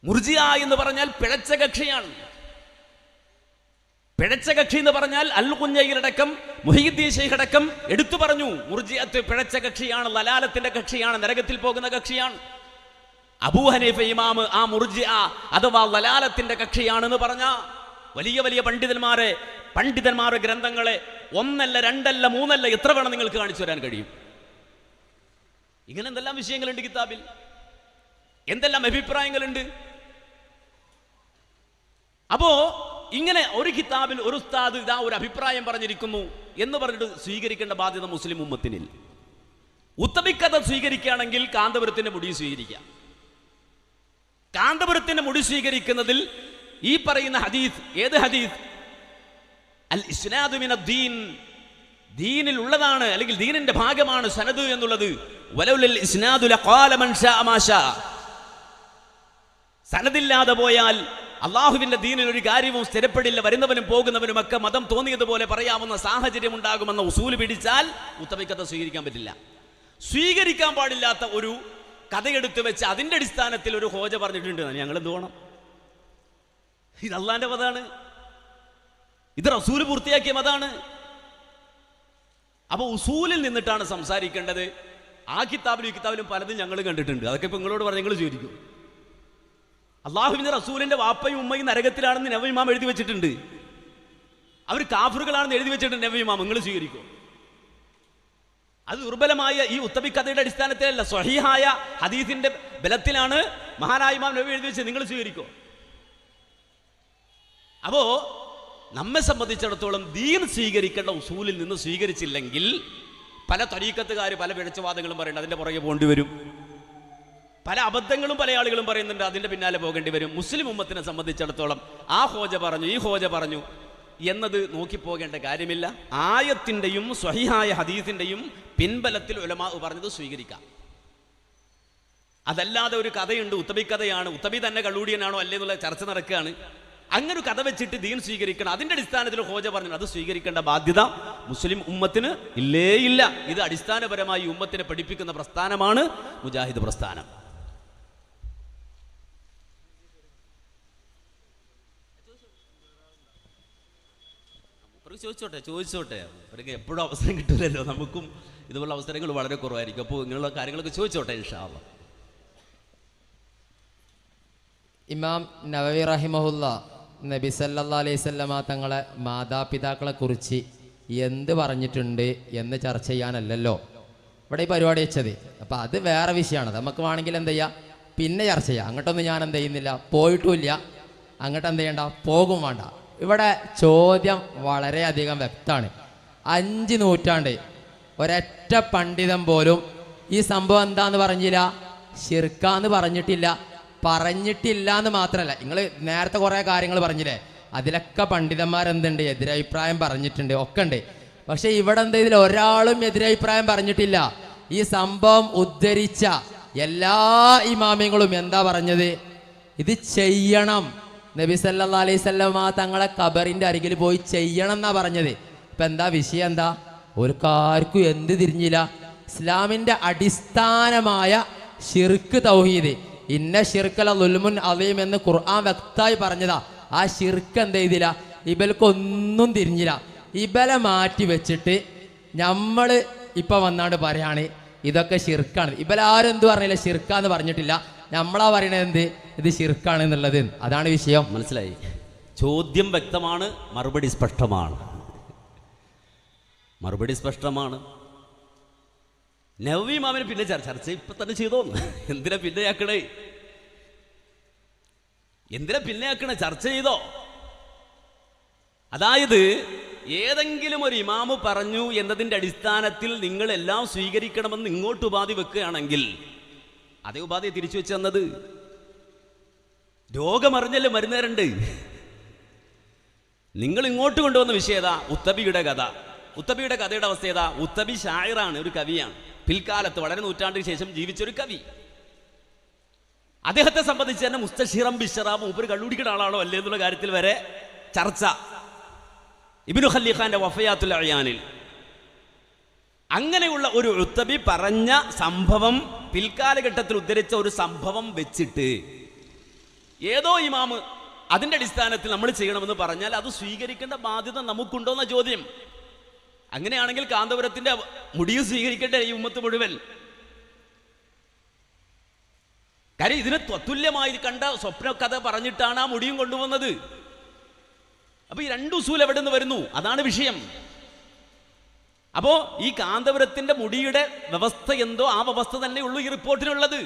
Speaker 2: മുർജിയ എന്ന് പറഞ്ഞാൽ പിഴച്ച കക്ഷിയാണ്. പിഴച്ച കക്ഷി എന്ന് പറഞ്ഞാൽ അൽ ഖുഞ്ഞയിലടക്കം മുഹീദ്ദീൻ ശൈഖ് അടക്കം എടുത്തു പറഞ്ഞു, മുർജിയത്ത് പിഴച്ച കക്ഷിയാണ്, ലലാലത്തിന്റെ കക്ഷിയാണ്, നരകത്തിൽ പോകുന്ന കക്ഷിയാണ്. അബൂ ഹനീഫ ഇമാം ആ മുർജിയ അഥവാ ലലാലത്തിന്റെ കക്ഷിയാണെന്ന് പറഞ്ഞ വലിയ വലിയ പണ്ഡിതന്മാരുടെ ഗ്രന്ഥങ്ങളെ ഒന്നല്ല രണ്ടല്ല മൂന്നല്ല എത്ര വേണം നിങ്ങൾക്ക് കാണിച്ചു തരാൻ കഴിയും. ഇങ്ങനെ എന്തെല്ലാം വിഷയങ്ങളുണ്ട് കിതാബിൽ, എന്തെല്ലാം അഭിപ്രായങ്ങളുണ്ട്. അപ്പോ ഇങ്ങനെ ഒരു കിതാബിൽ ഒരു ഉസ്താദ് ഇതാ ഒരു അഭിപ്രായം പറഞ്ഞിരിക്കുന്നു എന്ന് പറഞ്ഞിട്ട് സ്വീകരിക്കേണ്ട ബാധ്യത മുസ്ലിം ഉമ്മത്തിനിൽ. ഉത്തമിക്കഥ സ്വീകരിക്കുകയാണെങ്കിൽ കാന്തപുരത്തിന്റെ മുടി സ്വീകരിക്കാം. കാന്തപുരത്തിന്റെ മുടി സ്വീകരിക്കുന്നതിൽ ഈ പറയുന്ന ഹദീസ്, ഏത് ഹദീസ്? അൽ ഇസ്നാദു മിനദ്ദീൻ, ദീനിൽ ഉള്ളതാണ് അല്ലെങ്കിൽ ദീനിന്റെ ഭാഗമാണ് സനദ് എന്നുള്ളത്. വലൗലൽ ഇസ്നാദു ലഖാല മൻ ശാഅ മാ ശാഅ. സനദില്ലാതെ പോയാൽ അള്ളാഹുവിന്റെ ദീനിൽ ഒരു കാര്യവും സ്ഥിരപ്പെടില്ല, വരുന്നവനും പോകുന്നവനും ഒക്കെ മതം തോന്നിയതുപോലെ പറയാവുന്ന സാഹചര്യം ഉണ്ടാകുമെന്ന ഉസൂല് പിടിച്ചാൽ ഉത്തമിക്കഥ സ്വീകരിക്കാൻ പറ്റില്ല. സ്വീകരിക്കാൻ പാടില്ലാത്ത ഒരു കഥയെടുത്ത് വെച്ച് അതിന്റെ അടിസ്ഥാനത്തിൽ ഒരു ഹോജ പറഞ്ഞിട്ടുണ്ട്, ഞങ്ങൾ എന്ത് വേണം? ഇത് അള്ളാന്റെ മതാണ്, ഇത് റസൂല് പൂർത്തിയാക്കിയ മതാണ്. അപ്പൊ ഉസൂലിൽ നിന്നിട്ടാണ് സംസാരിക്കേണ്ടത്. ആ കിതാബിലും ഈ കിതാബിലും പലതും ഞങ്ങൾ കണ്ടിട്ടുണ്ട്. അതൊക്കെ ഇപ്പൊ നിങ്ങളോട് പറഞ്ഞ് നിങ്ങൾ ചോദിക്കും. അള്ളാഹുവിന്റെ റസൂലിന്റെ വാപ്പയും ഉമ്മയും നരകത്തിലാണെന്ന് നബി ഇമാം എഴുതി വെച്ചിട്ടുണ്ട്. അവർ കാഫിറുകളാണെന്ന് എഴുതി വെച്ചിട്ടുണ്ട് നബി ഇമാം. നിങ്ങൾ സ്വീകരിക്കും? അത് ദുർബലമായ ഈ ഉത്തമി കഥയുടെ അടിസ്ഥാനത്തിലല്ല, സ്വഹീഹായ ഹദീസിന്റെ ബലത്തിലാണ് മഹാനായ ഇമാം നബി എഴുതി വെച്ചത്. നിങ്ങൾ സ്വീകരിക്കോ? അപ്പോ നമ്മെ സംബന്ധിച്ചിടത്തോളം ദീൻ സ്വീകരിക്കേണ്ട ഉസൂലിൽ നിന്ന് സ്വീകരിച്ചില്ലെങ്കിൽ പല തരീക്കത്തുകാർ പല പിഴച്ചവാദങ്ങളും പറയുന്നുണ്ട്, അതിന്റെ പുറകെ പോകേണ്ടി വരും. പല അബദ്ധങ്ങളും പല ആളുകളും പറയുന്നുണ്ട്, അതിന്റെ പിന്നാലെ പോകേണ്ടി വരും. മുസ്ലിം ഉമ്മത്തിനെ സംബന്ധിച്ചിടത്തോളം ആ ഹോജ പറഞ്ഞു ഈ ഹോജ പറഞ്ഞു എന്നത് നോക്കിപ്പോകേണ്ട കാര്യമില്ല. ആയത്തിന്റെയും സ്വഹീഹായ ഹദീസിന്റെയും പിൻബലത്തിൽ ഉലമാ പറഞ്ഞത് സ്വീകരിക്കാം. അതല്ലാതെ ഒരു കഥയുണ്ട്, ഉത്തമി കഥയാണ്, ഉത്തമി തന്നെ കള്ളൂടിയനാണോ അല്ലേ എന്നുള്ള ചർച്ച നടക്കുകയാണ്. അങ്ങനെ ഒരു കഥ വെച്ചിട്ട് ദീൻ സ്വീകരിക്കണം, അതിന്റെ അടിസ്ഥാനത്തിൽ ഹോജ പറഞ്ഞു, അത് സ്വീകരിക്കേണ്ട ബാധ്യത മുസ്ലിം ഉമ്മത്തിന് ഇല്ലേ ഇല്ല. ഇത് അടിസ്ഥാനപരമായി ഉമ്മത്തിനെ പഠിപ്പിക്കുന്ന പ്രസ്ഥാനമാണ് മുജാഹിദ് പ്രസ്ഥാനം. ചോദിച്ചോട്ടെ അവർക്ക് എപ്പോഴും അവസരം കിട്ടില്ലല്ലോ, നമുക്കും ഇതുപോലുള്ള അവസരങ്ങൾ വളരെ കുറവായിരിക്കും. അപ്പോൾ ഇങ്ങനെയുള്ള കാര്യങ്ങളൊക്കെ ചോദിച്ചോട്ടെ ഇൻഷാ അല്ലാഹ്.
Speaker 1: ഇമാം നവവി റഹിമഹുല്ല നബി സല്ലല്ലാഹു അലൈഹി വസല്ലമ തങ്ങളെ മാതാപിതാക്കളെ കുറിച്ച് എന്ത് പറഞ്ഞിട്ടുണ്ട് എന്ന് ചർച്ച ചെയ്യാനല്ലല്ലോ ഇവിടെ ഈ പരിപാടി വെച്ചത്. അപ്പം അത് വേറെ വിഷയമാണ്. നമുക്ക് വേണമെങ്കിൽ എന്ത് ചെയ്യാം, പിന്നെ ചർച്ച ചെയ്യാം. അങ്ങോട്ടൊന്നും ഞാൻ എന്ത് ചെയ്യുന്നില്ല, പോയിട്ടുമില്ല, അങ്ങോട്ട് എന്ത് ചെയ്യണ്ട, പോകും വേണ്ട. ഇവിടെ ചോദ്യം വളരെയധികം വ്യക്തമാണ്. 5 നൂറ്റാണ്ട് ഒരൊറ്റ പണ്ഡിതൻ പോലും ഈ സംഭവം എന്താന്ന് പറഞ്ഞില്ല, ശിർക്കാന്ന് പറഞ്ഞിട്ടില്ല എന്ന് മാത്രമല്ല, നിങ്ങൾ നേരത്തെ കുറേ കാര്യങ്ങൾ പറഞ്ഞില്ലേ, അതിലൊക്കെ പണ്ഡിതന്മാരെന്തുണ്ട്, എതിരഭിപ്രായം പറഞ്ഞിട്ടുണ്ട്, ഒക്കെ ഉണ്ട്. പക്ഷെ ഇവിടെ എന്താ, ഇതിൽ ഒരാളും എതിരഭിപ്രായം പറഞ്ഞിട്ടില്ല. ഈ സംഭവം ഉദ്ധരിച്ച എല്ലാ ഇമാമിങ്ങളും എന്താ പറഞ്ഞത്, ഇത് ചെയ്യണം, നബി സല്ലല്ലാഹു അലൈഹി വസല്ലമ തങ്ങളെ ഖബറിന്റെ അരികിൽ പോയി ചെയ്യണം എന്നാ പറഞ്ഞത്. ഇപ്പൊ എന്താ വിഷയം? എന്താ, ഒരു കാർക്കും എന്ത് തിരിഞ്ഞില്ല. ഇസ്ലാമിന്റെ അടിസ്ഥാനമായ ഷിർക്ക് തൗഹീദ്, ഇന്ന ഷിർക്കല ദുൽമുൻ അദീം എന്ന് ഖുർആൻ വ്യക്തമായി പറഞ്ഞതാ. ആ ഷിർക്ക് എന്ത് ചെയ്തില്ല, ഇബൽക്കൊന്നും തിരിഞ്ഞില്ല. ഇബലെ മാറ്റി വെച്ചിട്ട് നമ്മൾ ഇപ്പൊ വന്നാണ്ട് പറയാണ് ഇതൊക്കെ ശിർക്കാണ്. ഇവരാരും എന്ത് പറഞ്ഞില്ല, ശിർക്കാന്ന് പറഞ്ഞിട്ടില്ല. നമ്മളാ പറയണത് എന്ത്, ഇത് ശിർക്കാണ് എന്നുള്ളത്. അതാണ് വിഷയം.
Speaker 2: മനസ്സിലായി? ചോദ്യം വ്യക്തമാണ്, മറുപടി സ്പഷ്ടമാണ്. മറുപടി സ്പഷ്ടമാണ്. നവവി മാമിന് പിന്നെ ചർച്ച ഇപ്പൊ തന്നെ ചെയ്തോന്ന്. എന്തിനാ പിന്നെയാക്കണേ? എന്തിനാ പിന്നെയാക്കണേ? ചർച്ച ചെയ്തോ. അതായത് ഏതെങ്കിലും ഒരു ഇമാമ് പറഞ്ഞു എന്നതിൻ്റെ അടിസ്ഥാനത്തിൽ നിങ്ങൾ എല്ലാം സ്വീകരിക്കണമെന്ന് ഇങ്ങോട്ട് ഉപാധി വെക്കുകയാണെങ്കിൽ അതേ ഉപാധിയെ തിരിച്ചു വെച്ച് തന്നത്. രോഗമറിഞ്ഞല്ലേ മരുന്നേരുണ്ട്. നിങ്ങൾ ഇങ്ങോട്ട് കൊണ്ടുവന്ന വിഷയം ഏതാ? ഉത്തബിയുടെ കഥ. ഉത്തബിയുടെ കഥയുടെ അവസ്ഥ ഏതാ? ഉത്തബി ഷായറാണ്, ഒരു കവിയാണ്. പിൽക്കാലത്ത് വളരെ നൂറ്റാണ്ടിന് ശേഷം ജീവിച്ചൊരു കവി. അദ്ദേഹത്തെ സംബന്ധിച്ച് തന്നെ മുസ്തഷിറം ബിഷറാം ഒരു കള്ളുടിക്കുന്ന ആളാണോ അല്ലേ എന്നുള്ള കാര്യത്തിൽ വരെ ചർച്ച. ഇബ്നു ഖല്ലീഖാന്റെ വഫയാത്തുൽ അയാനിൽ അങ്ങനെയുള്ള ഒരു ഉത്തബി പറഞ്ഞ സംഭവം, പിൽക്കാലഘട്ടത്തിൽ ഉദ്ധരിച്ച ഒരു സംഭവം വെച്ചിട്ട് ഏതോ ഇമാമ് അതിന്റെ അടിസ്ഥാനത്തിൽ നമ്മൾ ചെയ്യണമെന്ന് പറഞ്ഞാൽ അത് സ്വീകരിക്കേണ്ട ബാധ്യത നമുക്കുണ്ടോ എന്ന ചോദ്യം. അങ്ങനെയാണെങ്കിൽ കാന്തപുരത്തിന്റെ മുടിയും സ്വീകരിക്കേണ്ട ഈ ഉമ്മത്ത് മുഴുവൻ. കാര്യം ഇതിന് തുല്യമായി കണ്ട സ്വപ്ന കഥ പറഞ്ഞിട്ടാണ് ആ മുടിയും കൊണ്ടുവന്നത്. അപ്പൊ ഈ രണ്ട് ഉസൂൽ എവിടെ നിന്ന് വരുന്നു? അതാണ് വിഷയം. അപ്പോ ഈ കാന്തപുരത്തിന്റെ മുടിയുടെ വ്യവസ്ഥ എന്തോ ആ വ്യവസ്ഥ തന്നെ ഉള്ളൂ ഈ റിപ്പോർട്ടിനുള്ളത്.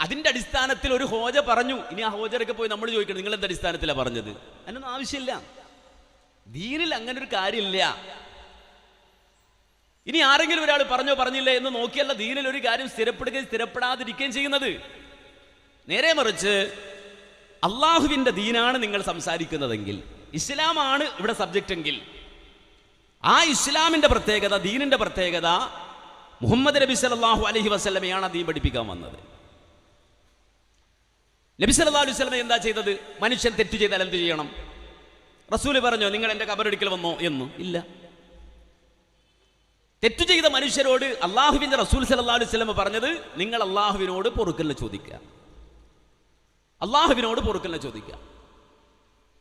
Speaker 2: അതിന്റെ അടിസ്ഥാനത്തിൽ ഒരു ഹോജ പറഞ്ഞു. ഇനി ആ ഹോജരൊക്കെ പോയി നമ്മൾ ചോദിക്കണം, നിങ്ങൾ എന്ത് അടിസ്ഥാനത്തിലാണ് പറഞ്ഞത്? അതിനൊന്നും ആവശ്യമില്ല. ദീനിൽ അങ്ങനെ ഒരു കാര്യമില്ല. ഇനി ആരെങ്കിലും ഒരാൾ പറഞ്ഞോ പറഞ്ഞില്ല എന്ന് നോക്കിയല്ല ദീനിൽ ഒരു കാര്യം സ്ഥിരപ്പെടുകയും സ്ഥിരപ്പെടാതിരിക്കുകയും ചെയ്യുന്നത്. നേരെ മറിച്ച് അള്ളാഹുവിന്റെ ദീനാണ് നിങ്ങൾ സംസാരിക്കുന്നതെങ്കിൽ, ഇസ്ലാമാണ് ഇവിടെ സബ്ജക്റ്റ് എങ്കിൽ, ആ ഇസ്ലാമിന്റെ പ്രത്യേകത, ദീനിന്റെ പ്രത്യേകത, മുഹമ്മദ് നബി സല്ലല്ലാഹു അലൈഹി വസല്ലമയാണ് ദീൻ പഠിപ്പിക്കാൻ വന്നത്. നബി സല്ലല്ലാഹു അലൈഹി വസല്ലമ എന്താ ചെയ്തത്? മനുഷ്യൻ തെറ്റ് ചെയ്താൽ എന്ത് ചെയ്യണം? റസൂല് പറഞ്ഞോ നിങ്ങൾ എന്റെ ഖബറെടുക്കൽ വന്നോ എന്ന്? ഇല്ല. തെറ്റു ചെയ്ത മനുഷ്യരോട് അള്ളാഹുവിന്റെ റസൂൽ സല്ലല്ലാഹു അലൈഹി വസല്ലമ പറഞ്ഞത് നിങ്ങൾ അള്ളാഹുവിനോട് പൊറുക്കലിനെ ചോദിക്കുക, അള്ളാഹുവിനോട് പൊറുക്കലിനെ ചോദിക്കുക.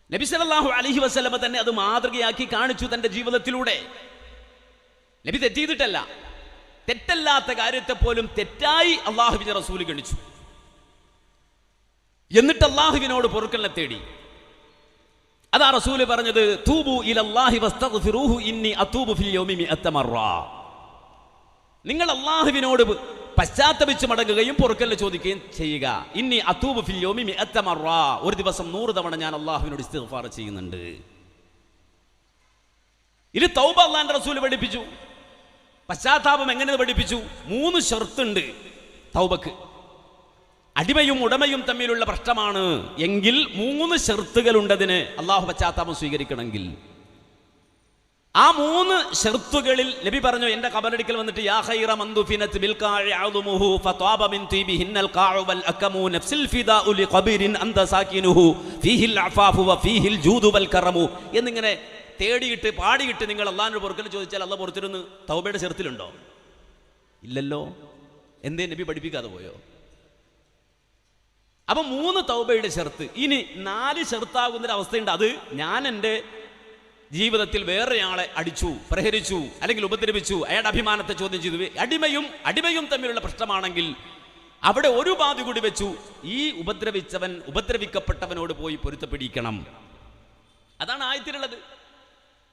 Speaker 2: നബി സല്ലല്ലാഹു അലൈഹി വസല്ലമ തന്നെ അത് മാതൃകയാക്കി കാണിച്ചു തന്റെ ജീവിതത്തിലൂടെ. നബി തെറ്റ് ചെയ്തിട്ടല്ല, തെറ്റല്ലാത്ത കാര്യത്തെ പോലും തെറ്റായി അള്ളാഹുവിന്റെ റസൂൽ ഗണിച്ചു. എന്നിട്ട് അള്ളാഹുവിനോട് പൊറുക്കലിനെ തേടി. അതാ റസൂല് പറഞ്ഞത്, തൂബു ഇലല്ലാഹി വസ്തഗ്ഫിറൂഹു ഇന്നി അതൂബു ഫിൽ യൗമി മിഅത്ത മറ. നിങ്ങൾ അള്ളാഹുവിനോട് പശ്ചാത്തപിച്ച് മടങ്ങുകയും പൊറുക്കലിനെ ചോദിക്കുകയും ചെയ്യുക. ഇന്നി അതൂബു ഫിൽ യൗമി മിഅത്ത മറ. ഒരു ദിവസം 100 തവണ ഞാൻ അള്ളാഹുവിനോട് ഇസ്തിഗ്ഫാർ ചെയ്യുന്നുണ്ട്. ഇത് തൗബ അള്ളാഹുവിന്റെ റസൂല് പഠിപ്പിച്ചു. പശ്ചാത്താപം എങ്ങനെ പഠിപ്പിച്ചു? 3 ഷർത്തുണ്ട് തൗബക്ക്. അടിമയും ഉടമയും തമ്മിലുള്ള പ്രശ്നമാണ് എങ്കിൽ 3 ഷർത്തുകൾ ഉണ്ടതിന് അള്ളാഹു പശ്ചാത്താപം സ്വീകരിക്കണമെങ്കിൽ. ആ 3 ഷർത്തുകളിൽ നബി പറഞ്ഞു, എന്റെ ഖബറടിക്കൽ വന്നിട്ട് യാ ഖൈറ മൻ ദുഫിനത് ബിൽ ഖാഇ അദുമുഹു ഫതാബ മിൻ തീബിഹിന്നൽ ഖാഉ വൽ അകമു നഫ്സിൽ ഫിദാഉ ലിഖബരിൻ അൻത സാകിനുഹു ഫീഹിൽ അഫാഫു വഫീഹിൽ ജൂദു വൽ കറമു എന്നിങ്ങനെ തേടിയിട്ട് പാടിയിട്ട് നിങ്ങൾ അള്ളാഹിനോട് പൊറുക്കൽ ചോദിച്ചാൽ അള്ളാഹ് പൊറുത്തിരുന്ന് തൗബയുടെ ഷർത്തിലുണ്ടോ? ഇല്ലല്ലോ. എന്തേ നബി പഠിപ്പിക്കാതെ പോയോ? അപ്പൊ 3 തൗബയുടെ ഷർത്ത്. ഇനി 4 ഷർത്താകുന്നൊരു അവസ്ഥയുണ്ട്. അത് ഞാൻ എൻ്റെ ജീവിതത്തിൽ വേറെയാളെ അടിച്ചു, പ്രഹരിച്ചു, അല്ലെങ്കിൽ ഉപദ്രവിച്ചു, അയാളുടെ അഭിമാനത്തെ ചോദ്യം ചെയ്തു, അടിമയും തമ്മിലുള്ള പ്രശ്നമാണെങ്കിൽ അവിടെ ഒരു ബാധ കൂടി വെച്ചു, ഈ ഉപദ്രവിക്കപ്പെട്ടവനോട് പോയി പൊരുത്തപ്പെടിക്കണം. അതാണ് ആയത്തിലുള്ളത്.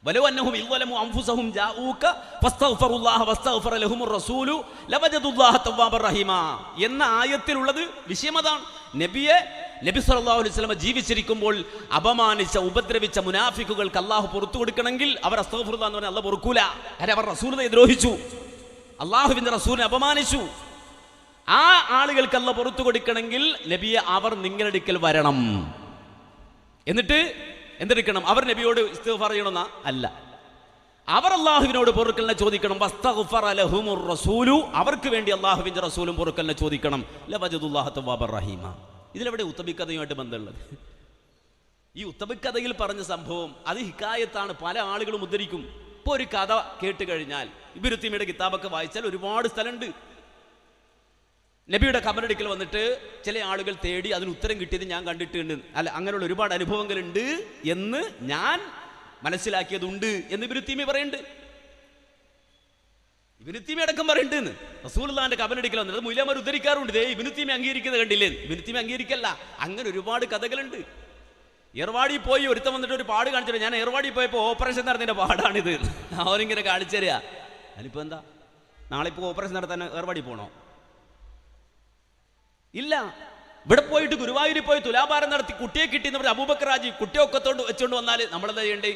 Speaker 2: വലൗ അന്നഹും ഇദ്വലമു അൻഫുസഹും ജാഊക ഫസ്തഗ്ഫറുല്ലാഹ വസ്തഗ്ഫറ ലഹുമുർ റസൂലു ലവജദുല്ലാഹ തവ്വാബർ റഹീമ എന്ന ആയത്തിലുള്ളത് വിഷയം അതാണ്. നബി സല്ലല്ലാഹു അലൈഹി വസല്ലം ജീവിച്ചിരിക്കുമ്പോൾ അപമാനിച്ച, ഉപദ്രവിച്ച മുനാഫിക്കുകൾക്ക് അള്ളാഹു പുറത്തു കൊടുക്കണമെങ്കിൽ അവർ അസ്തഗ്ഫിറുല്ലാഹ് എന്ന് പറഞ്ഞാൽ അള്ളാഹ് പൊറുക്കൂല. കാരണം അവർ റസൂലിനെ ദ്രോഹിച്ചു, അള്ളാഹുവിന്റെ റസൂലിനെ അപമാനിച്ചു. ആ ആളുകൾക്ക് അള്ളാഹ് പുറത്തു കൊടുക്കണമെങ്കിൽ നബിയെ അവർ നിങ്ങളുടെ അടുക്കൽ വരണം. എന്നിട്ട് എന്തെടുക്കണം? അവർ നബിയോട് ഇസ്തിഗ്ഫാർ ചെയ്യണമെന്നാ? അല്ല, അവർ അള്ളാഹുവിനോട് പൊറുക്കലിനെ ചോദിക്കണം. വസ്തഗ്ഫറ ലഹുമുർ റസൂലു, അവർക്ക് വേണ്ടി അള്ളാഹുവിന്റെ റസൂലും പൊറുക്കലിനെ ചോദിക്കണം. ലവജദുല്ലാഹ തവ്വാബർ റഹീമ. ഇതിലെവിടെ ഉത്തബിക്കഥയുമായിട്ട് ബന്ധമുള്ളത്? ഈ ഉത്തബിക്കഥയിൽ പറഞ്ഞ സംഭവം അത് ഹിക്കായത്താണ്. പല ആളുകളും ഉദ്ധരിക്കും. ഇപ്പോൾ ഒരു കഥ കേട്ട് കഴിഞ്ഞാൽ, ഇബ്നു തൈമിയുടെ കിതാബൊക്കെ വായിച്ചാൽ ഒരുപാട് സ്ഥലമുണ്ട്. നബിയുടെ ഖബറടിക്കൽ വന്നിട്ട് ചില ആളുകൾ തേടി അതിന് ഉത്തരം കിട്ടിയത് ഞാൻ കണ്ടിട്ടുണ്ട്, അല്ല അങ്ങനെയുള്ള ഒരുപാട് അനുഭവങ്ങളുണ്ട് എന്ന് ഞാൻ മനസ്സിലാക്കിയതുണ്ട് എന്ന് ഇബ്നു തൈമി പറയുന്നുണ്ട്. ഇബ്നു തൈമിയ അടക്കം പറയുന്നുണ്ട് റസൂലുള്ളാഹിന്റെ കബറടിക്കൽ വന്നത് മൂല്യന്മാർ ഉദ്ധരിക്കാറുണ്ട്. ഇബ്നു തൈമിയ അംഗീകരിക്കുന്നത് കണ്ടില്ലേ? ഇബ്നു തൈമിയ അംഗീകരിക്കല്ല. അങ്ങനെ ഒരുപാട് കഥകളുണ്ട്. ഏർവാടി പോയി ഒരുത്തം വന്നിട്ട് ഒരു പാട് കാണിച്ചിട്ട്, ഞാൻ ഏർവാടി പോയപ്പോൾ ഓപ്പറേഷൻ നടന്നതിന്റെ പാടാണിത്, അവനിങ്ങനെ കാണിച്ചു തരിക. അതിനിപ്പോ എന്താ, നാളെ ഇപ്പോൾ ഓപ്പറേഷൻ നടത്താൻ ഏർവാടി പോകണോ? ഇല്ല. ഇവിടെ പോയിട്ട് ഗുരുവായൂരിൽ പോയി തുലാഭാരം നടത്തി കുട്ടിയെ കിട്ടിയെന്ന് പറഞ്ഞ അബൂബക്കർ ഹാജി കുട്ടിയെ ഒക്കത്തോണ്ട് വെച്ചുകൊണ്ട് വന്നാൽ നമ്മളെന്താ ചെയ്യണ്ടേ?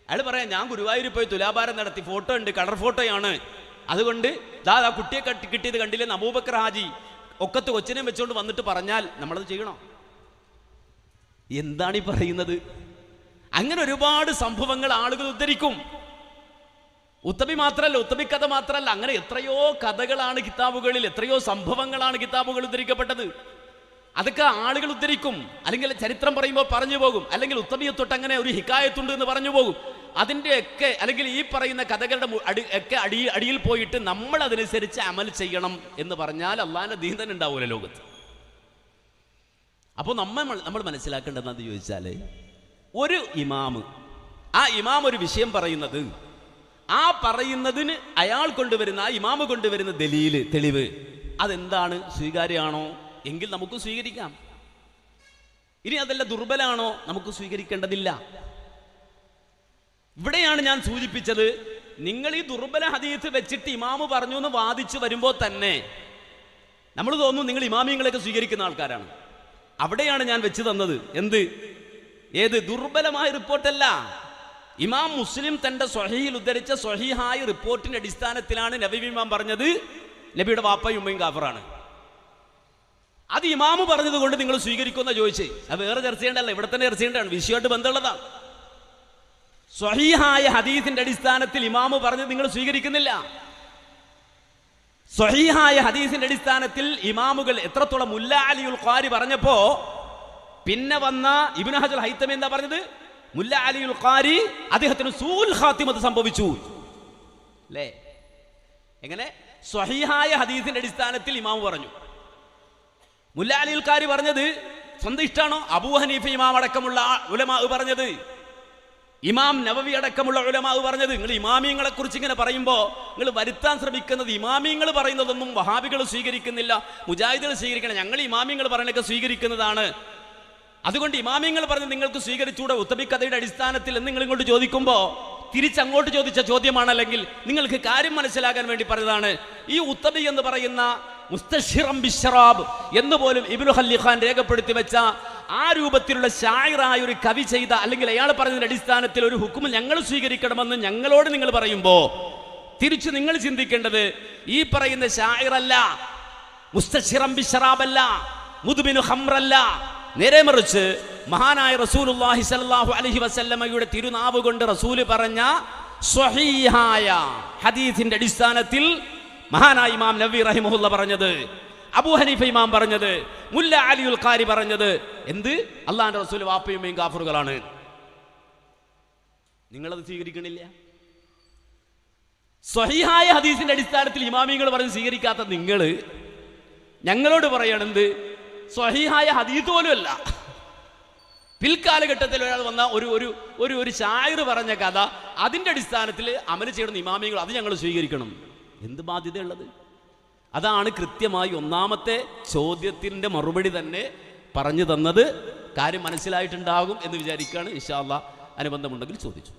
Speaker 2: അയാൾ പറയാം, ഞാൻ ഗുരുവായൂരിൽ പോയി തുലാഭാരം നടത്തി, ഫോട്ടോ ഉണ്ട്, കളർ ഫോട്ടോയാണ്, അതുകൊണ്ട് ആ കുട്ടിയെ കിട്ടിയത് കണ്ടില്ലെന്ന് അബൂബക്കർ ഹാജി ഒക്കത്ത് കൊച്ചിനെ വെച്ചുകൊണ്ട് വന്നിട്ട് പറഞ്ഞാൽ നമ്മളത് ചെയ്യണോ? എന്താണ് ഈ പറയുന്നത്? അങ്ങനെ ഒരുപാട് സംഭവങ്ങൾ ആളുകൾ ഉദ്ധരിക്കും. ഉത്തമി മാത്രമല്ല, ഉത്തമി കഥ മാത്രമല്ല, അങ്ങനെ എത്രയോ കഥകളാണ് കിതാബുകളിൽ, എത്രയോ സംഭവങ്ങളാണ് കിതാബുകൾ ഉദ്ധരിക്കപ്പെട്ടത്. അതൊക്കെ ആളുകൾ ഉദ്ധരിക്കും, അല്ലെങ്കിൽ ചരിത്രം പറയുമ്പോൾ പറഞ്ഞു പോകും, അല്ലെങ്കിൽ ഉത്തമിയെ തൊട്ട് അങ്ങനെ ഒരു ഹിക്കായത്തുണ്ട് എന്ന് പറഞ്ഞു പോകും. അതിൻ്റെ ഒക്കെ അല്ലെങ്കിൽ ഈ പറയുന്ന കഥകളുടെ ഒക്കെ അടിയിൽ പോയിട്ട് നമ്മൾ അതനുസരിച്ച് അമൽ ചെയ്യണം എന്ന് പറഞ്ഞാൽ അള്ളാഹിന്റെ ദീൻ തന്നെ ഉണ്ടാവൂല ലോകത്ത്. അപ്പോൾ നമ്മൾ മനസ്സിലാക്കേണ്ടതെന്ന് ചോദിച്ചാൽ, ഒരു ഇമാം, ആ ഇമാം ഒരു വിഷയം പറയുന്നത്, ആ പറയുന്നതിന് അയാൾ കൊണ്ടുവരുന്ന, ആ ഇമാമ് കൊണ്ടുവരുന്ന ദലീല്, തെളിവ് അതെന്താണ്? സ്വീകാര്യമാണോ എങ്കിൽ നമുക്ക് സ്വീകരിക്കാം. ഇനി അതല്ല ദുർബലാണോ, നമുക്ക് സ്വീകരിക്കേണ്ടതില്ല. ഇവിടെയാണ് ഞാൻ സൂചിപ്പിച്ചത്, നിങ്ങൾ ഈ ദുർബല ഹദീസ് വെച്ചിട്ട് ഇമാമ് പറഞ്ഞു എന്ന് വാദിച്ചു വരുമ്പോൾ തന്നെ നമ്മൾ തോന്നുന്നു നിങ്ങൾ ഇമാമിങ്ങളെയൊക്കെ സ്വീകരിക്കുന്ന ആൾക്കാരാണ്. അവിടെയാണ് ഞാൻ വെച്ച് തന്നത്. ഏത് ദുർബലമായ റിപ്പോർട്ടല്ല, ഇമാം മുസ്ലിം തന്റെ സ്വഹീഹിൽ ഉദ്ധരിച്ച സ്വഹീഹായ റിപ്പോർട്ടിന്റെ അടിസ്ഥാനത്തിലാണ് നബവി ഇമാം പറഞ്ഞത് നബിയുടെ വാപ്പയും ഉമ്മയും കാഫറാണ്. അത് ഇമാമ് പറഞ്ഞത് കൊണ്ട് നിങ്ങൾ സ്വീകരിക്കുമെന്ന ചോദിച്ചേ. അത് വേറെ ചർച്ച ചെയ്യേണ്ടല്ല, ഇവിടെ തന്നെ ചർച്ച ചെയ്യേണ്ടതാണ്, വിഷയമായിട്ട് ബന്ധമുള്ളതാണ്. സ്വഹീഹായ ഹദീസിന്റെ അടിസ്ഥാനത്തിൽ ഇമാമ് പറഞ്ഞത് നിങ്ങൾ സ്വീകരിക്കുന്നില്ല. സ്വഹീഹായ ഹദീസിന്റെ അടിസ്ഥാനത്തിൽ ഇമാമുകൾ എത്രത്തോളം മുല്ല അലിയുൽ ഖാരി പറഞ്ഞപ്പോ പിന്നെ വന്ന ഇബ്നു ഹജർ ഹൈതമി എന്താ പറഞ്ഞത്? മുല്ല അലിയുൽ ഖാരി അദ്ദേഹത്തിന് സൂൽ ഖാത്തിമത്ത് സംഭവിച്ചു അല്ലേ? എങ്ങനെ? സ്വഹീഹായ ഹദീസിന്റെ അടിസ്ഥാനത്തിൽ ഇമാം പറഞ്ഞു. മുല്ല അലിയുൽ ഖാരി പറഞ്ഞത് സ്വന്തം ഇഷ്ടാണോ? അബൂ ഹനീഫ ഇമാം അടക്കമുള്ള ഉലമാ പറഞ്ഞത്, ഇമാം നവവി അടക്കമുള്ള ഉലമാ പറഞ്ഞത്. നിങ്ങൾ ഇമാമിയങ്ങളെ കുറിച്ച് ഇങ്ങനെ പറയുമ്പോൾ നിങ്ങൾ വരുത്താൻ ശ്രമിക്കുന്നത്, ഇമാമിയങ്ങൾ പറയുന്നതൊന്നും വഹാബികൾ സ്വീകരിക്കുന്നില്ല, മുജാഹിദുകൾ സ്വീകരിക്കണം, ഞങ്ങൾ ഇമാമിയങ്ങൾ പറയുന്നതൊക്കെ സ്വീകരിക്കുന്നതാണ്, അതുകൊണ്ട് ഇമാമിയങ്ങൾ പറഞ്ഞ് നിങ്ങൾക്ക് സ്വീകരിച്ചുകൂടെ ഉത്തബി കഥയുടെ അടിസ്ഥാനത്തിൽ എന്ന് നിങ്ങൾ ഇങ്ങോട്ട് ചോദിക്കുമ്പോൾ തിരിച്ചങ്ങോട്ട് ചോദിച്ച ചോദ്യമാണ്, അല്ലെങ്കിൽ നിങ്ങൾക്ക് കാര്യം മനസ്സിലാക്കാൻ വേണ്ടി പറഞ്ഞതാണ്. ഈ ഉത്തബി എന്ന് പറയുന്ന മുസ്തശ്ശിറം ബിശ്ശറാബ് എന്ന് പോലും ഇബ്നു ഖല്ലിഖാൻ രേഖപ്പെടുത്തി വെച്ച ആ രൂപത്തിലുള്ള ഷായിറായ ഒരു കവി ചെയ്ത, അല്ലെങ്കിൽ അയാൾ പറഞ്ഞതിന്റെ അടിസ്ഥാനത്തിൽ ഒരു ഹുക്ം ഞങ്ങൾ സ്വീകരിക്കണമെന്ന് ഞങ്ങളോട് നിങ്ങൾ പറയുമ്പോൾ തിരിച്ചു നിങ്ങൾ ചിന്തിക്കേണ്ടത് ഈ പറയുന്ന ഷായിറല്ല, മുസ്തശ്ശിറം ബിശ്ശറാബല്ല, മുദ്മിനു ഖംറല്ല, നേരെ മറിച്ച് മഹാനായ റസൂലുള്ളാഹി സ്വല്ലല്ലാഹു അലൈഹി വസല്ലമയുടെ തിരുനാവ് കൊണ്ട് റസൂല് പറഞ്ഞ സ്വഹീഹായ ഹദീസിന്റെ അടിസ്ഥാനത്തിൽ മഹാനായ ഇമാം നവവി റഹിമഹുല്ല പറഞ്ഞത്, അബൂ ഹനീഫ ഇമാം പറഞ്ഞത്, മുല്ല അലിയുൽ ഖാരി പറഞ്ഞത് അല്ലാഹുവിന്റെ റസൂൽ വാപ്പയും കാഫറുകളാണ്. നിങ്ങളത് സ്വീകരിക്കണില്ല. സ്വഹീഹായ ഹദീസിന്റെ അടിസ്ഥാനത്തിൽ ഇമാമിങ്ങൾ പറഞ്ഞ് സ്വീകരിക്കാത്ത നിങ്ങൾ ഞങ്ങളോട് പറയണെന്ത്? സ്വഹീഹായ ഹദീസ് പോലും അല്ല, പിൽക്കാലഘട്ടത്തിൽ ഒരാൾ വന്ന ഒരു ഷായിർ പറഞ്ഞ കഥ, അതിന്റെ അടിസ്ഥാനത്തിൽ അമൽ ചെയ്യണം ഇമാമികൾ, അത് ഞങ്ങൾ സ്വീകരിക്കണം. എന്ത് ബാധ്യതയുള്ളത്? അതാണ് കൃത്യമായി ഒന്നാമത്തെ ചോദ്യത്തിന്റെ മറുപടി തന്നെ പറഞ്ഞു തന്നത്. കാര്യം മനസ്സിലായിട്ടുണ്ടാകും എന്ന് വിചാരിക്കുകയാണ്. ഇൻഷാ അല്ലാഹ് അനുബന്ധമുണ്ടെങ്കിൽ ചോദിച്ചു.